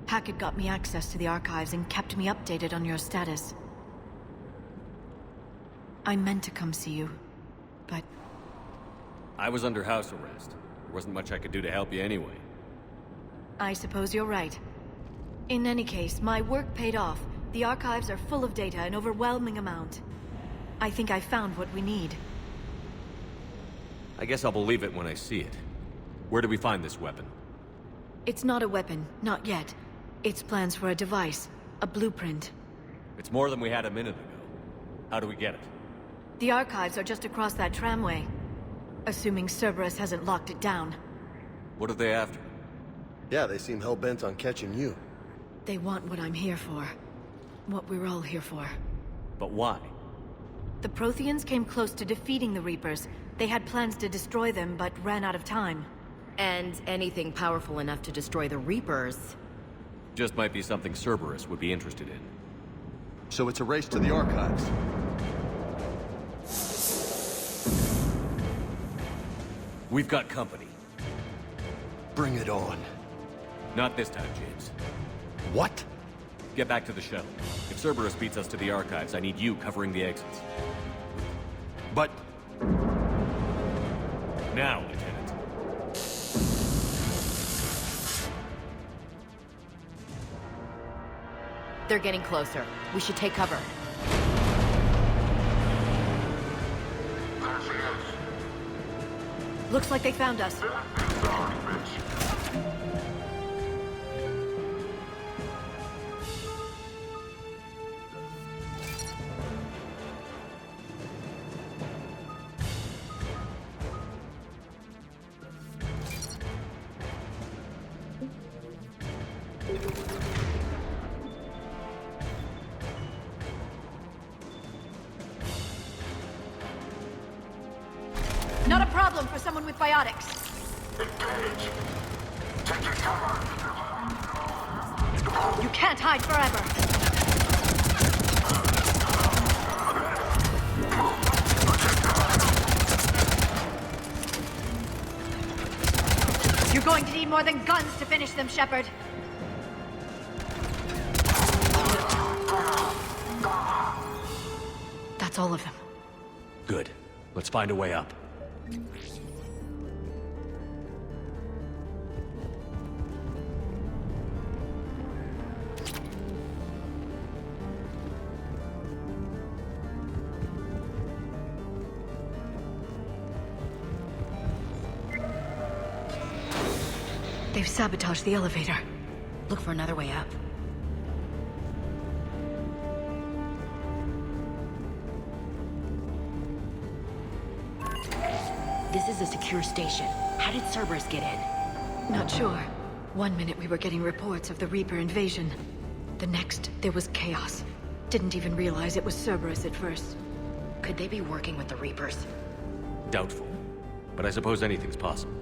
Hackett got me access to the archives and kept me updated on your status. I meant to come see you, but... I was under house arrest. There wasn't much I could do to help you anyway. I suppose you're right. In any case, my work paid off. The archives are full of data, an overwhelming amount. I think I found what we need. I guess I'll believe it when I see it. Where do we find this weapon? It's not a weapon, not yet. It's plans for a device, a blueprint. It's more than we had a minute ago. How do we get it? The archives are just across that tramway. Assuming Cerberus hasn't locked it down. What are they after? Yeah, they seem hell-bent on catching you. They want what I'm here for. What we're all here for. But why? The Protheans came close to defeating the Reapers. They had plans to destroy them, but ran out of time. And anything powerful enough to destroy the Reapers. Just might be something Cerberus would be interested in. So it's a race to the archives. We've got company. Bring it on. Not this time, James. What? Get back to the shuttle. If Cerberus beats us to the archives, I need you covering the exits. But... Now, Lieutenant. They're getting closer. We should take cover. There she is. Looks like they found us. Not a problem for someone with biotics. Engage. Take your cover. You can't hide forever. You're going to need more than guns to finish them, Shepard. That's all of them. Good. Let's find a way up. They've sabotaged the elevator. Look for another way up. This is a secure station. How did Cerberus get in? Not sure. One minute we were getting reports of the Reaper invasion. The next, there was chaos. Didn't even realize it was Cerberus at first. Could they be working with the Reapers? Doubtful. But I suppose anything's possible.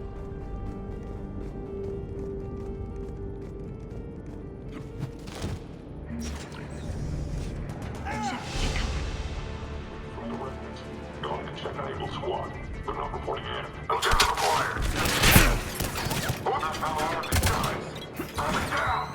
Going to check Eagle Squad. They're not reporting in. Objective acquired. Hold that fellow on these guys. Coming down.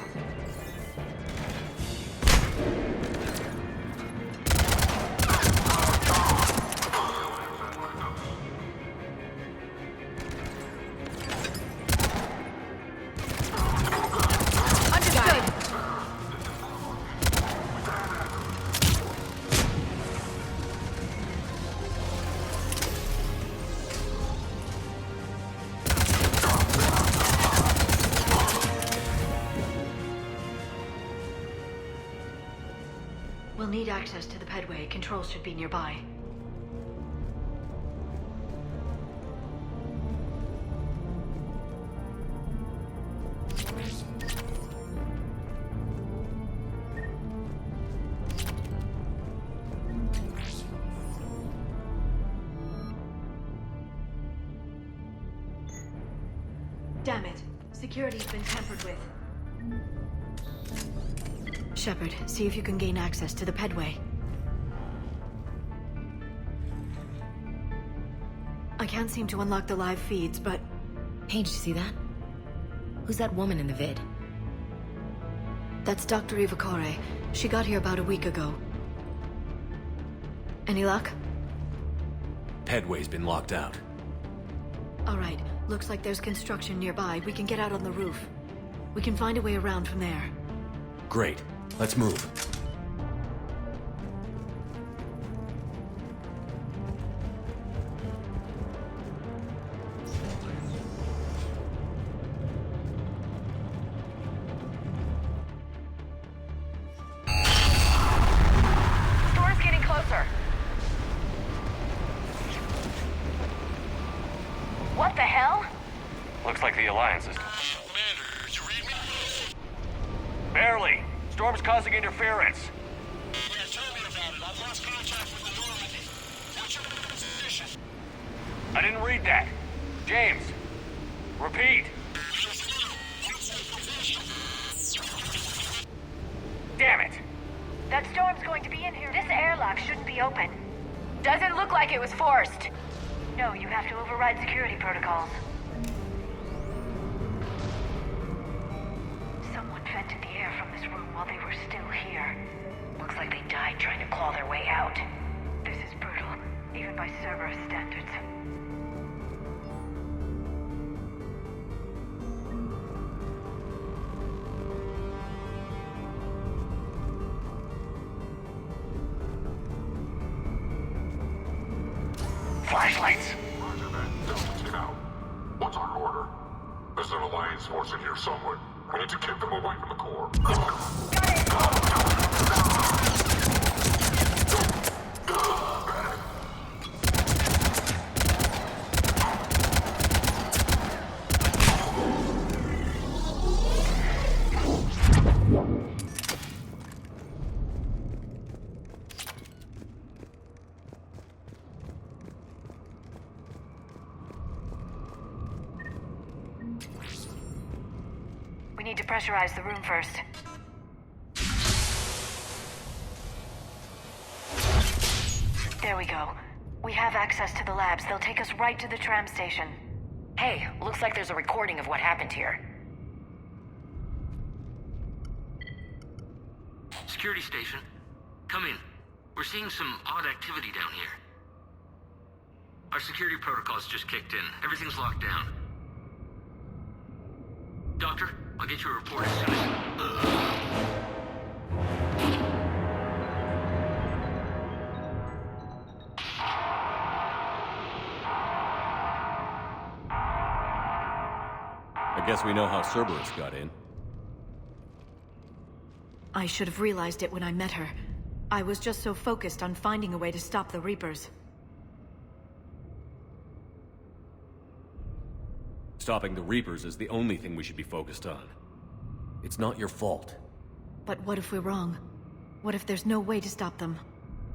We'll need access to the pedway. Controls should be nearby. Damn it. Security's been tampered with. Shepard, see if you can gain access to the pedway. I can't seem to unlock the live feeds, but... Hey, did you see that? Who's that woman in the vid? That's Dr. Ivakore. She got here about a week ago. Any luck? Pedway's been locked out. Alright, looks like there's construction nearby. We can get out on the roof. We can find a way around from there. Great. Let's move. Storm's getting closer. What the hell? Looks like the Alliance is... Commander, you read me? Barely! Storm's causing interference. Yeah, tell me about it. I've lost contact with the Normandy. What's your position? I didn't read that. James, repeat. Damn it! That storm's going to be in here. This airlock shouldn't be open. Doesn't look like it was forced. No, you have to override security protocols. Someone vented the air from this room while they were still here. Looks like they died trying to claw their way out. This is brutal, even by Cerberus standards. Flashlights! Roger that. Delta team out. What's our order? There's an Alliance force in here somewhere. We need to keep them away from the core. We need to pressurize the room first. There we go. We have access to the labs. They'll take us right to the tram station. Hey, looks like there's a recording of what happened here. Security station. Come in. We're seeing some odd activity down here. Our security protocols just kicked in. Everything's locked down. Doctor, I'll get you a report as soon as... I guess we know how Cerberus got in. I should have realized it when I met her. I was just so focused on finding a way to stop the Reapers. Stopping the Reapers is the only thing we should be focused on. It's not your fault. But what if we're wrong? What if there's no way to stop them?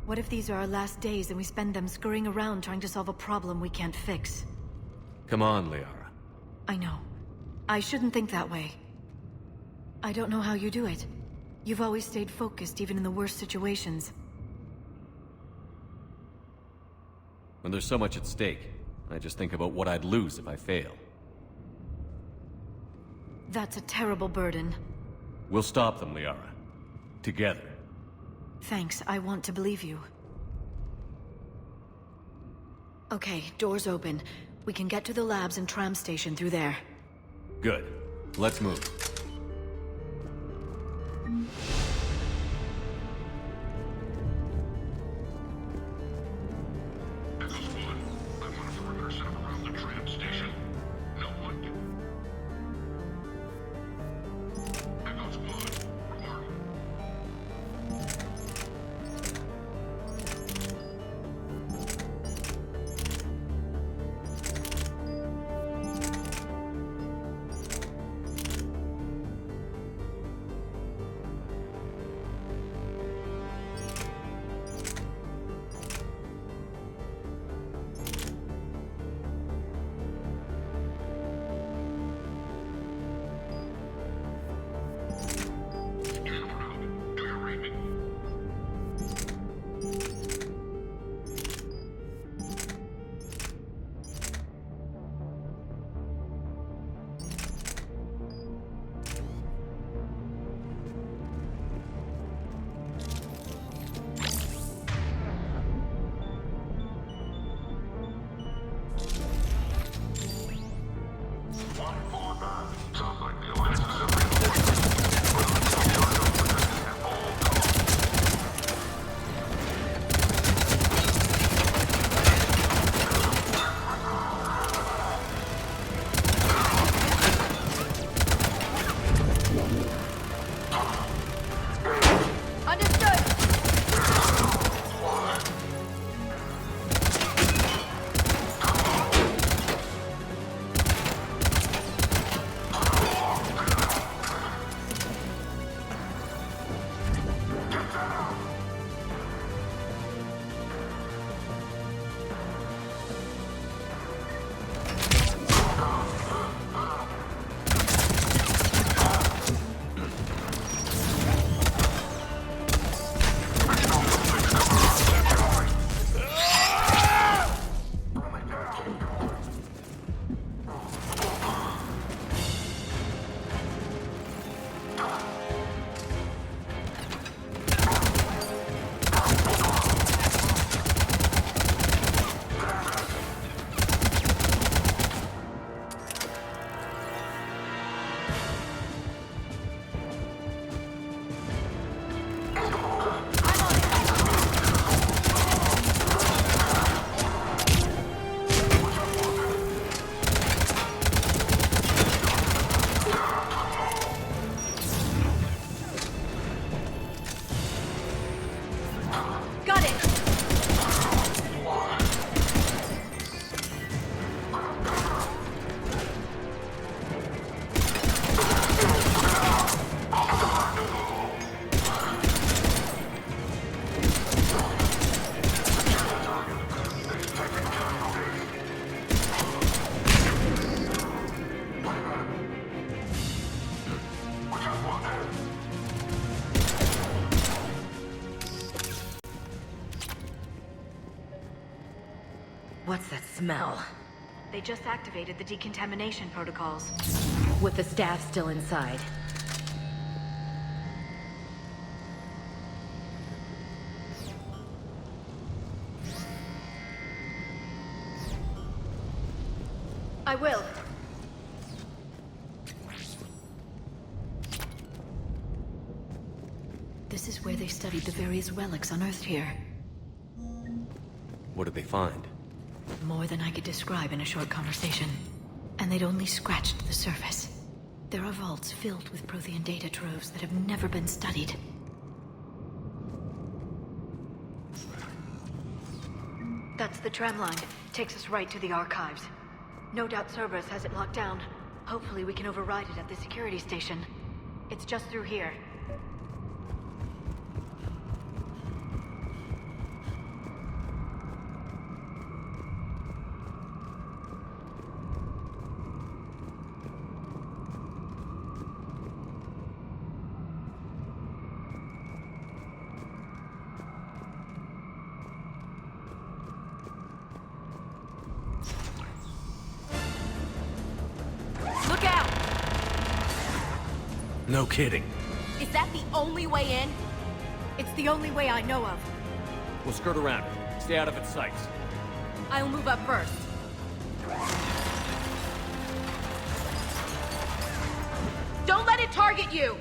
What if these are our last days and we spend them scurrying around trying to solve a problem we can't fix? Come on, Liara. I know. I shouldn't think that way. I don't know how you do it. You've always stayed focused even in the worst situations. When there's so much at stake, I just think about what I'd lose if I fail. That's a terrible burden. We'll stop them, Liara. Together. Thanks, I want to believe you. Okay, doors open. We can get to the labs and tram station through there. Good. Let's move. What's that smell? They just activated the decontamination protocols. With the staff still inside. I will. This is where they studied the various relics unearthed here. What did they find? More than I could describe in a short conversation. And they'd only scratched the surface. There are vaults filled with Prothean data troves that have never been studied. That's the tram line. Takes us right to the archives. No doubt Cerberus has it locked down. Hopefully we can override it at the security station. It's just through here. Look out! No kidding. Is that the only way in? It's the only way I know of. We'll skirt around it. Stay out of its sights. I'll move up first. Don't let it target you!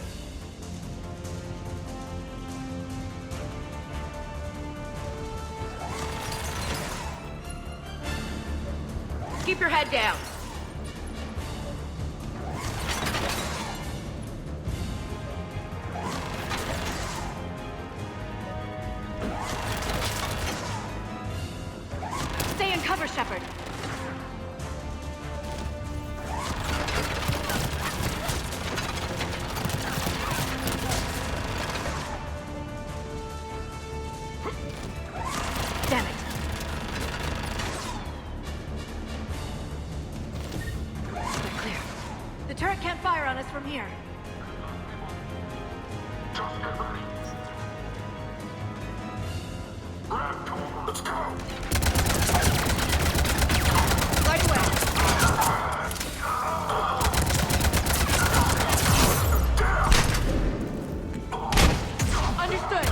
Keep your head down. Stay in cover, Shepard. Damn it. We're clear. The turret can't fire on us from here. Let's go. Right away. Understood.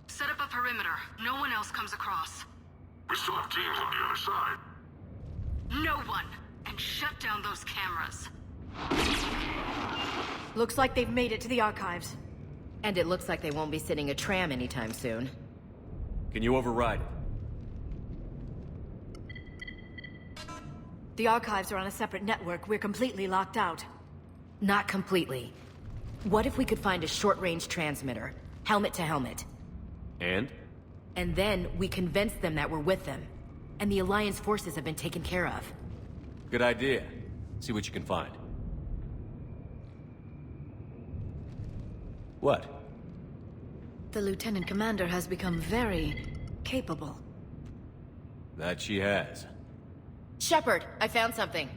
Set up a perimeter. No one else comes across. We still have teams on the other side. No one! And shut down those cameras. Looks like they've made it to the archives. And it looks like they won't be sitting a tram anytime soon. Can you override it? The archives are on a separate network. We're completely locked out. Not completely. What if we could find a short-range transmitter? Helmet to helmet. And? And then we convince them that we're with them. And the Alliance forces have been taken care of. Good idea. See what you can find. What? The Lieutenant Commander has become very capable. That she has. Shepard, I found something.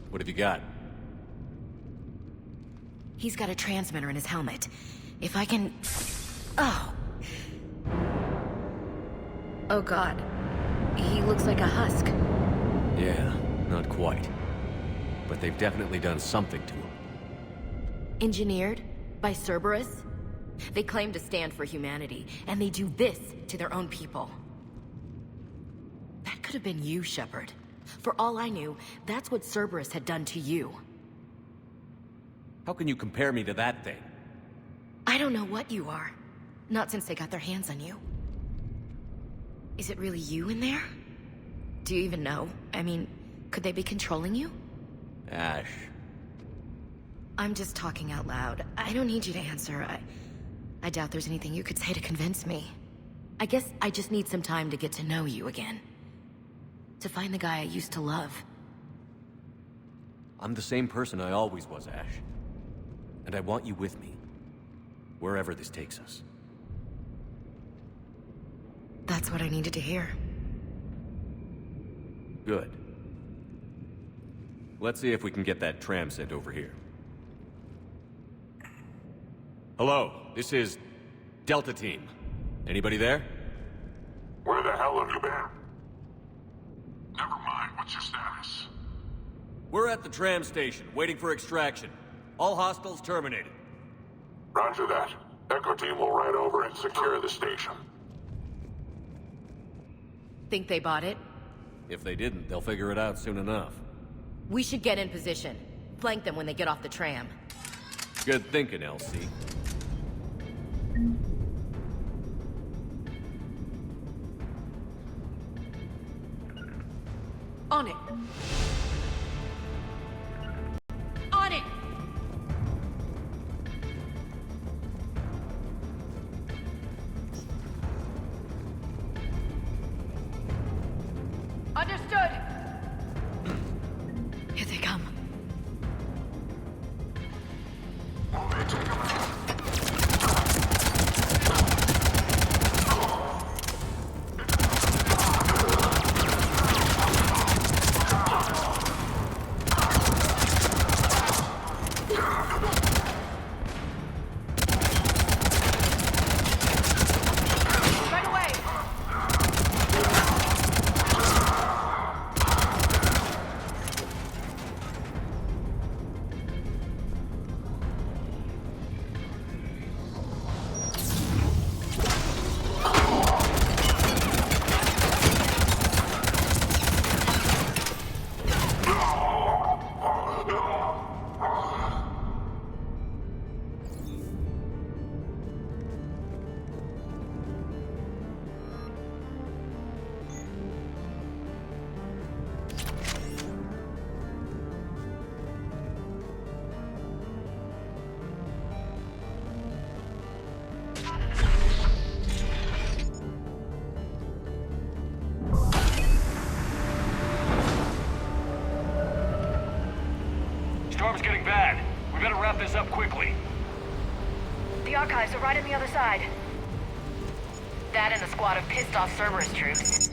What have you got? He's got a transmitter in his helmet. If I can... Oh. Oh god. He looks like a husk. Yeah, not quite. But they've definitely done something to him. Engineered by Cerberus? They claim to stand for humanity, and they do this to their own people. That could have been you, Shepard. For all I knew, that's what Cerberus had done to you. How can you compare me to that thing? I don't know what you are. Not since they got their hands on you. Is it really you in there? Do you even know? I mean, could they be controlling you? Ash. I'm just talking out loud. I don't need you to answer. I doubt there's anything you could say to convince me. I guess I just need some time to get to know you again. To find the guy I used to love. I'm the same person I always was, Ash. And I want you with me. Wherever this takes us. That's what I needed to hear. Good. Let's see if we can get that tram sent over here. Hello, this is Delta Team. Anybody there? Where the hell have you been? Never mind, what's your status? We're at the tram station, waiting for extraction. All hostiles terminated. Roger that. Echo Team will ride over and secure the station. Think they bought it? If they didn't, they'll figure it out soon enough. We should get in position. Flank them when they get off the tram. Good thinking, LC. On it. On it! Understood! Here they come. Right away! Storm's getting bad. We better wrap this up quickly. The archives are right on the other side. That and a squad of pissed-off Cerberus troops.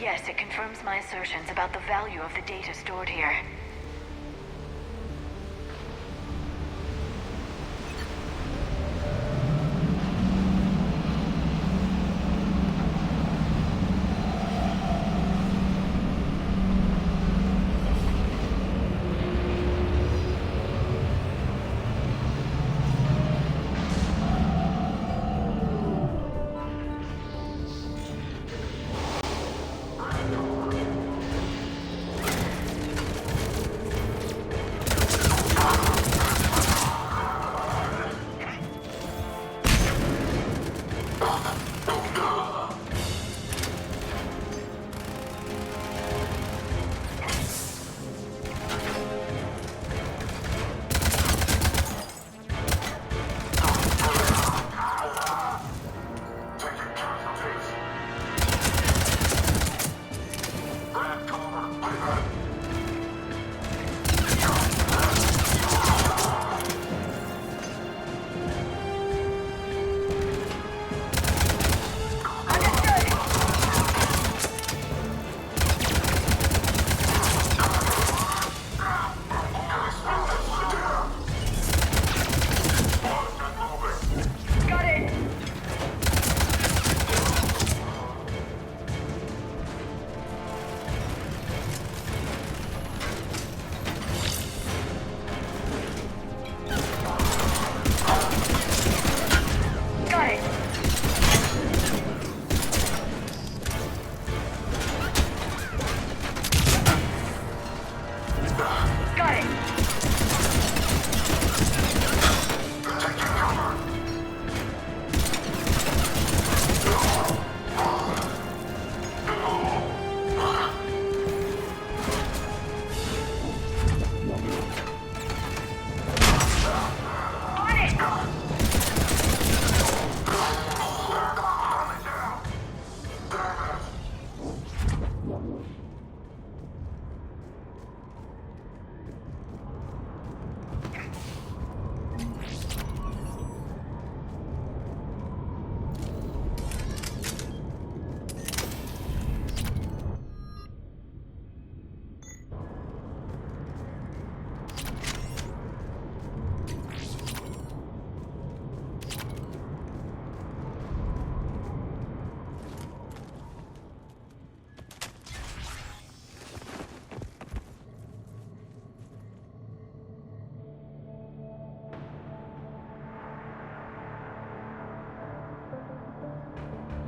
Yes, it confirms my assertions about the value of the data stored here.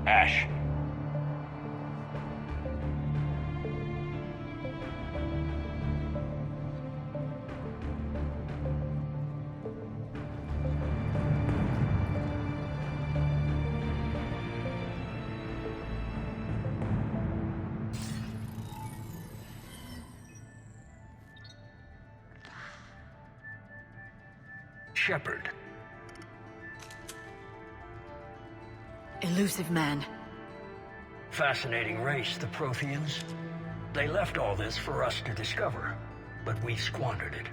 Ash. Shepard. Elusive man. Fascinating race, the Protheans. They left all this for us to discover, but we squandered it.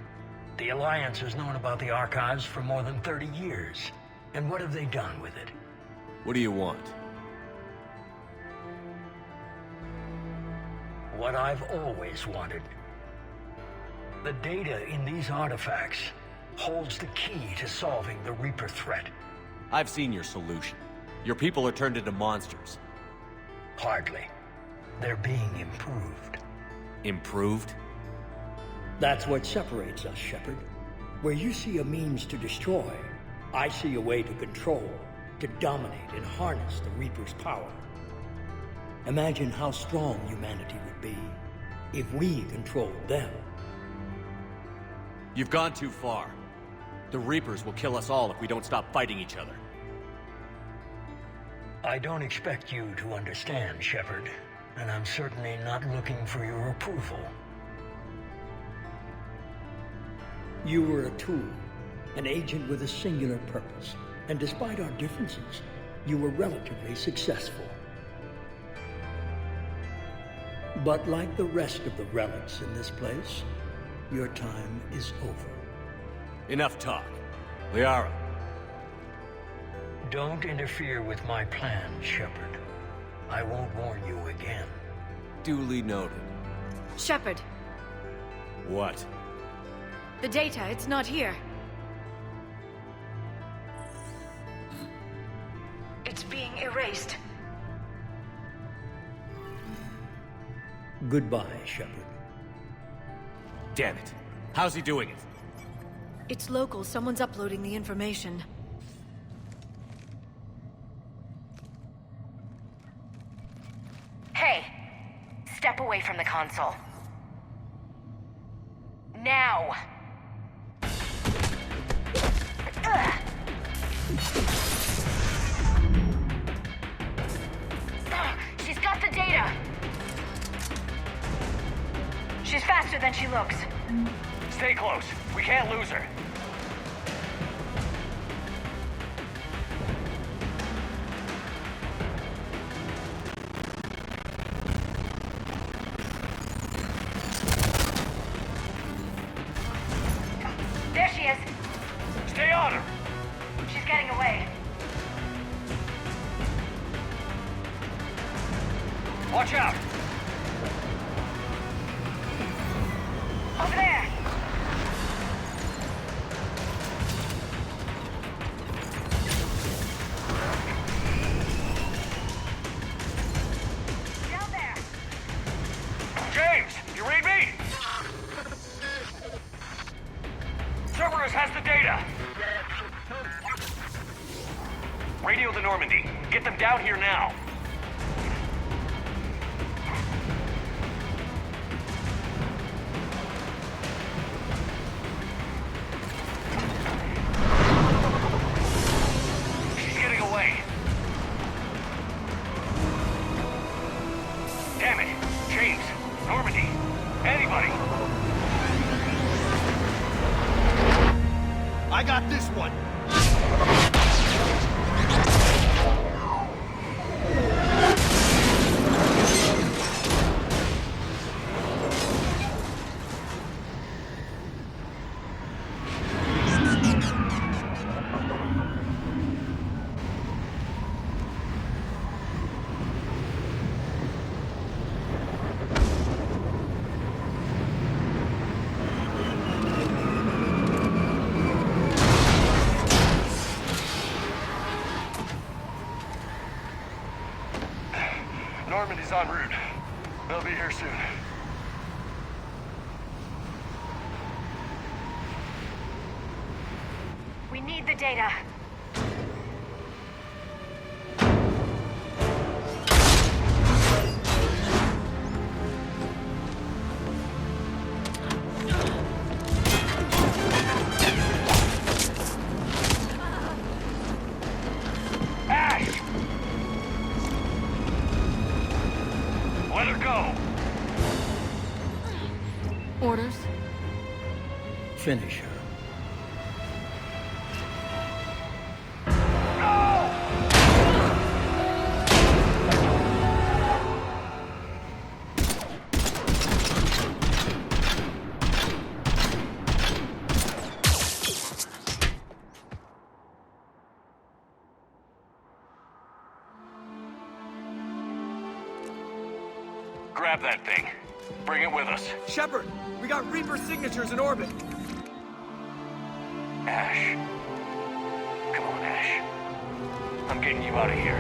The Alliance has known about the archives for more than 30 years. And what have they done with it? What do you want? What I've always wanted. The data in these artifacts holds the key to solving the Reaper threat. I've seen your solution. Your people are turned into monsters. Hardly. They're being improved. Improved? That's what separates us, Shepard. Where you see a means to destroy, I see a way to control, to dominate and harness the Reaper's power. Imagine how strong humanity would be if we controlled them. You've gone too far. The Reapers will kill us all if we don't stop fighting each other. I don't expect you to understand, Shepard, and I'm certainly not looking for your approval. You were a tool, an agent with a singular purpose, and despite our differences, you were relatively successful. But like the rest of the relics in this place, your time is over. Enough talk. Liara. Don't interfere with my plan, Shepard. I won't warn you again. Duly noted. Shepard, What? the data, it's not here. It's being erased. Goodbye, Shepard. Damn it. How's he doing it? It's local. Someone's uploading the information. Hey, step away from the console. Now! Ugh. She's got the data! She's faster than she looks. Stay close. We can't lose her. There she is. Stay on her. She's getting away. Watch out. Over there! Down there! James, you read me? Cerberus has the data. Radio the Normandy. Get them down here now. She's getting away. Damn it. James, Normandy, anybody. I got this one! Normandy's en route. They'll be here soon. We need the data. Ash! Let her go! Orders? Finish her. Grab that thing. Bring it with us. Shepard, we got Reaper signatures in orbit. Ash. Come on, Ash. I'm getting you out of here.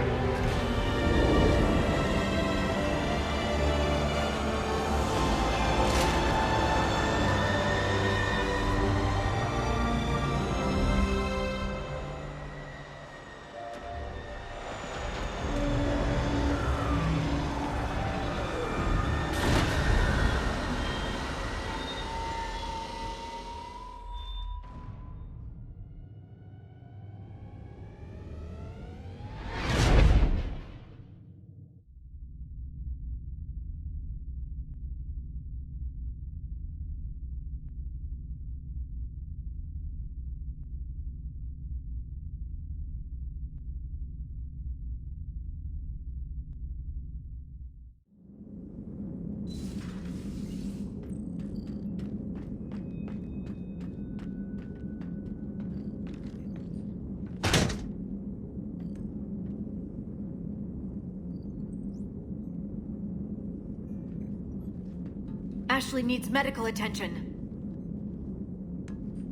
Ashley needs medical attention.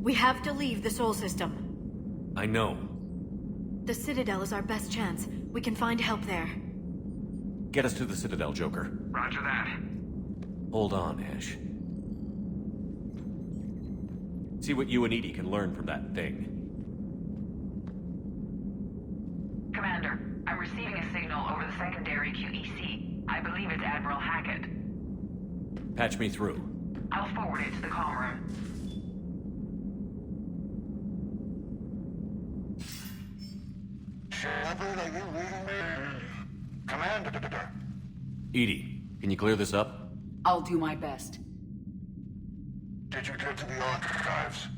We have to leave the Sol system. I know. The Citadel is our best chance. We can find help there. Get us to the Citadel, Joker. Roger that. Hold on, Ash. See what you and Edie can learn from that thing. Commander, I'm receiving a signal over the secondary QEC. I believe it's Admiral Hackett. Patch me through. I'll forward it to the comm room. Shepard, are you reading me? Commander. Edie, can you clear this up? I'll do my best. Did you get to the archives?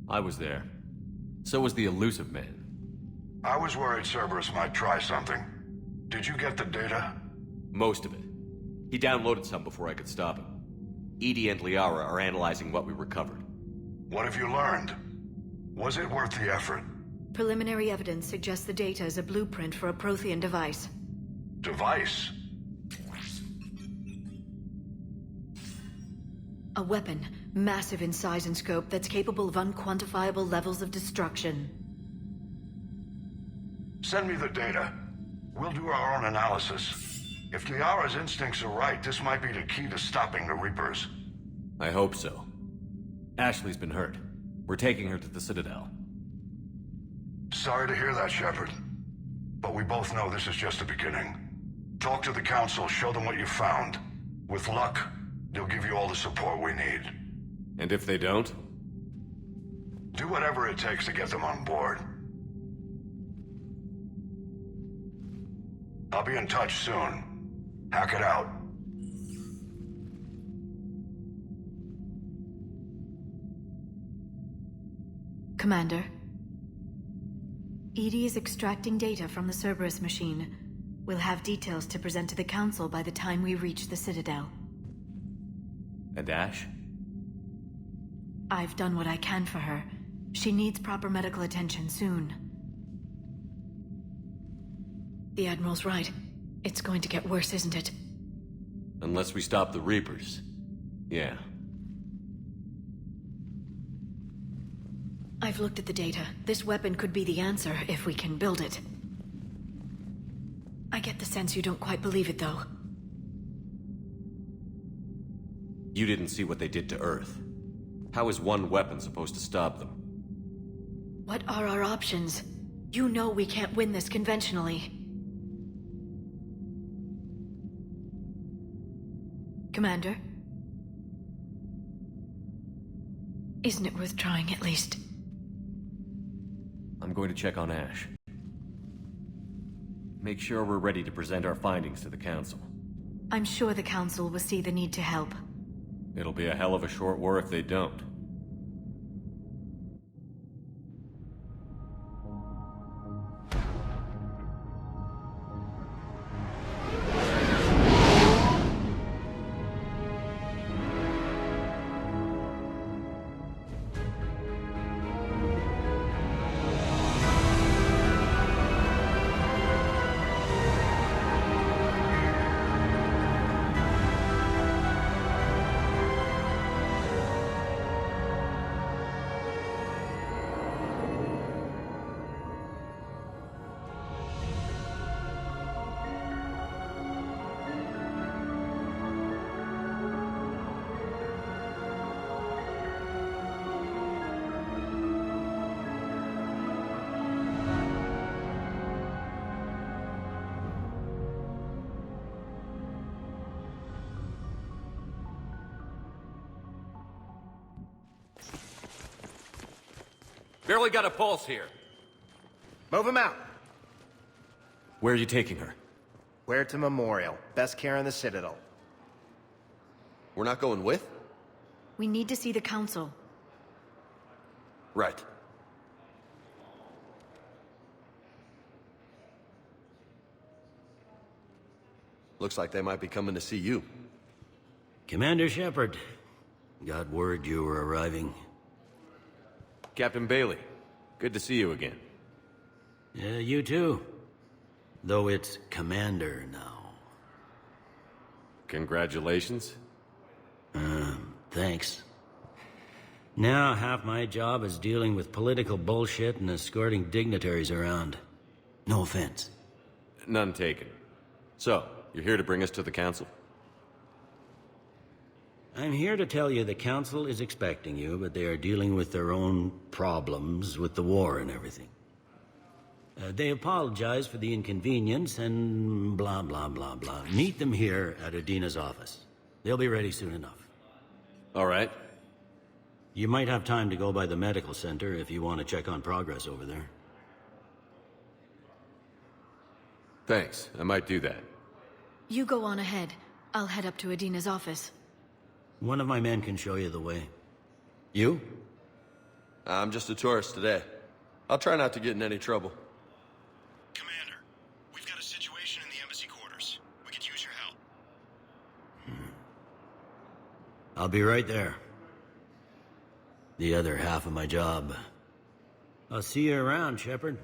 I was there. So was the elusive man. I was worried Cerberus might try something. Did you get the data? Most of it. He downloaded some before I could stop him. Edie and Liara are analyzing what we recovered. What have you learned? Was it worth the effort? Preliminary evidence suggests the data is a blueprint for a Prothean device. Device? A weapon, massive in size and scope, that's capable of unquantifiable levels of destruction. Send me the data. We'll do our own analysis. If Liara's instincts are right, this might be the key to stopping the Reapers. I hope so. Ashley's been hurt. We're taking her to the Citadel. Sorry to hear that, Shepard. But we both know this is just the beginning. Talk to the Council, show them what you found. With luck, they'll give you all the support we need. And if they don't? Do whatever it takes to get them on board. I'll be in touch soon. Hack it out. Commander. Edie is extracting data from the Cerberus machine. We'll have details to present to the Council by the time we reach the Citadel. And Ash? I've done what I can for her. She needs proper medical attention soon. The Admiral's right. It's going to get worse, isn't it? Unless we stop the Reapers. Yeah. I've looked at the data. This weapon could be the answer if we can build it. I get the sense you don't quite believe it, though. You didn't see what they did to Earth. How is one weapon supposed to stop them? What are our options? You know we can't win this conventionally. Commander? Isn't it worth trying at least? I'm going to check on Ash. Make sure we're ready to present our findings to the Council. I'm sure the Council will see the need to help. It'll be a hell of a short war if they don't. Barely got a pulse here. Move him out. Where are you taking her? Where to Memorial. Best care in the Citadel. We're not going with? We need to see the Council. Right. Looks like they might be coming to see you. Commander Shepard. Got word you were arriving. Captain Bailey, good to see you again. Yeah, you too. Though it's Commander now. Congratulations. Thanks. Now half my job is dealing with political bullshit and escorting dignitaries around. No offense. None taken. So, you're here to bring us to the Council? I'm here to tell you the Council is expecting you, but they are dealing with their own problems with the war and everything. They apologize for the inconvenience and blah, blah, blah, blah. Meet them here at Adina's office. They'll be ready soon enough. All right. You might have time to go by the medical center if you want to check on progress over there. Thanks. I might do that. You go on ahead. I'll head up to Adina's office. One of my men can show you the way. You? I'm just a tourist today. I'll try not to get in any trouble. Commander, we've got a situation in the embassy quarters. We could use your help. I'll be right there. The other half of my job. I'll see you around, Shepard.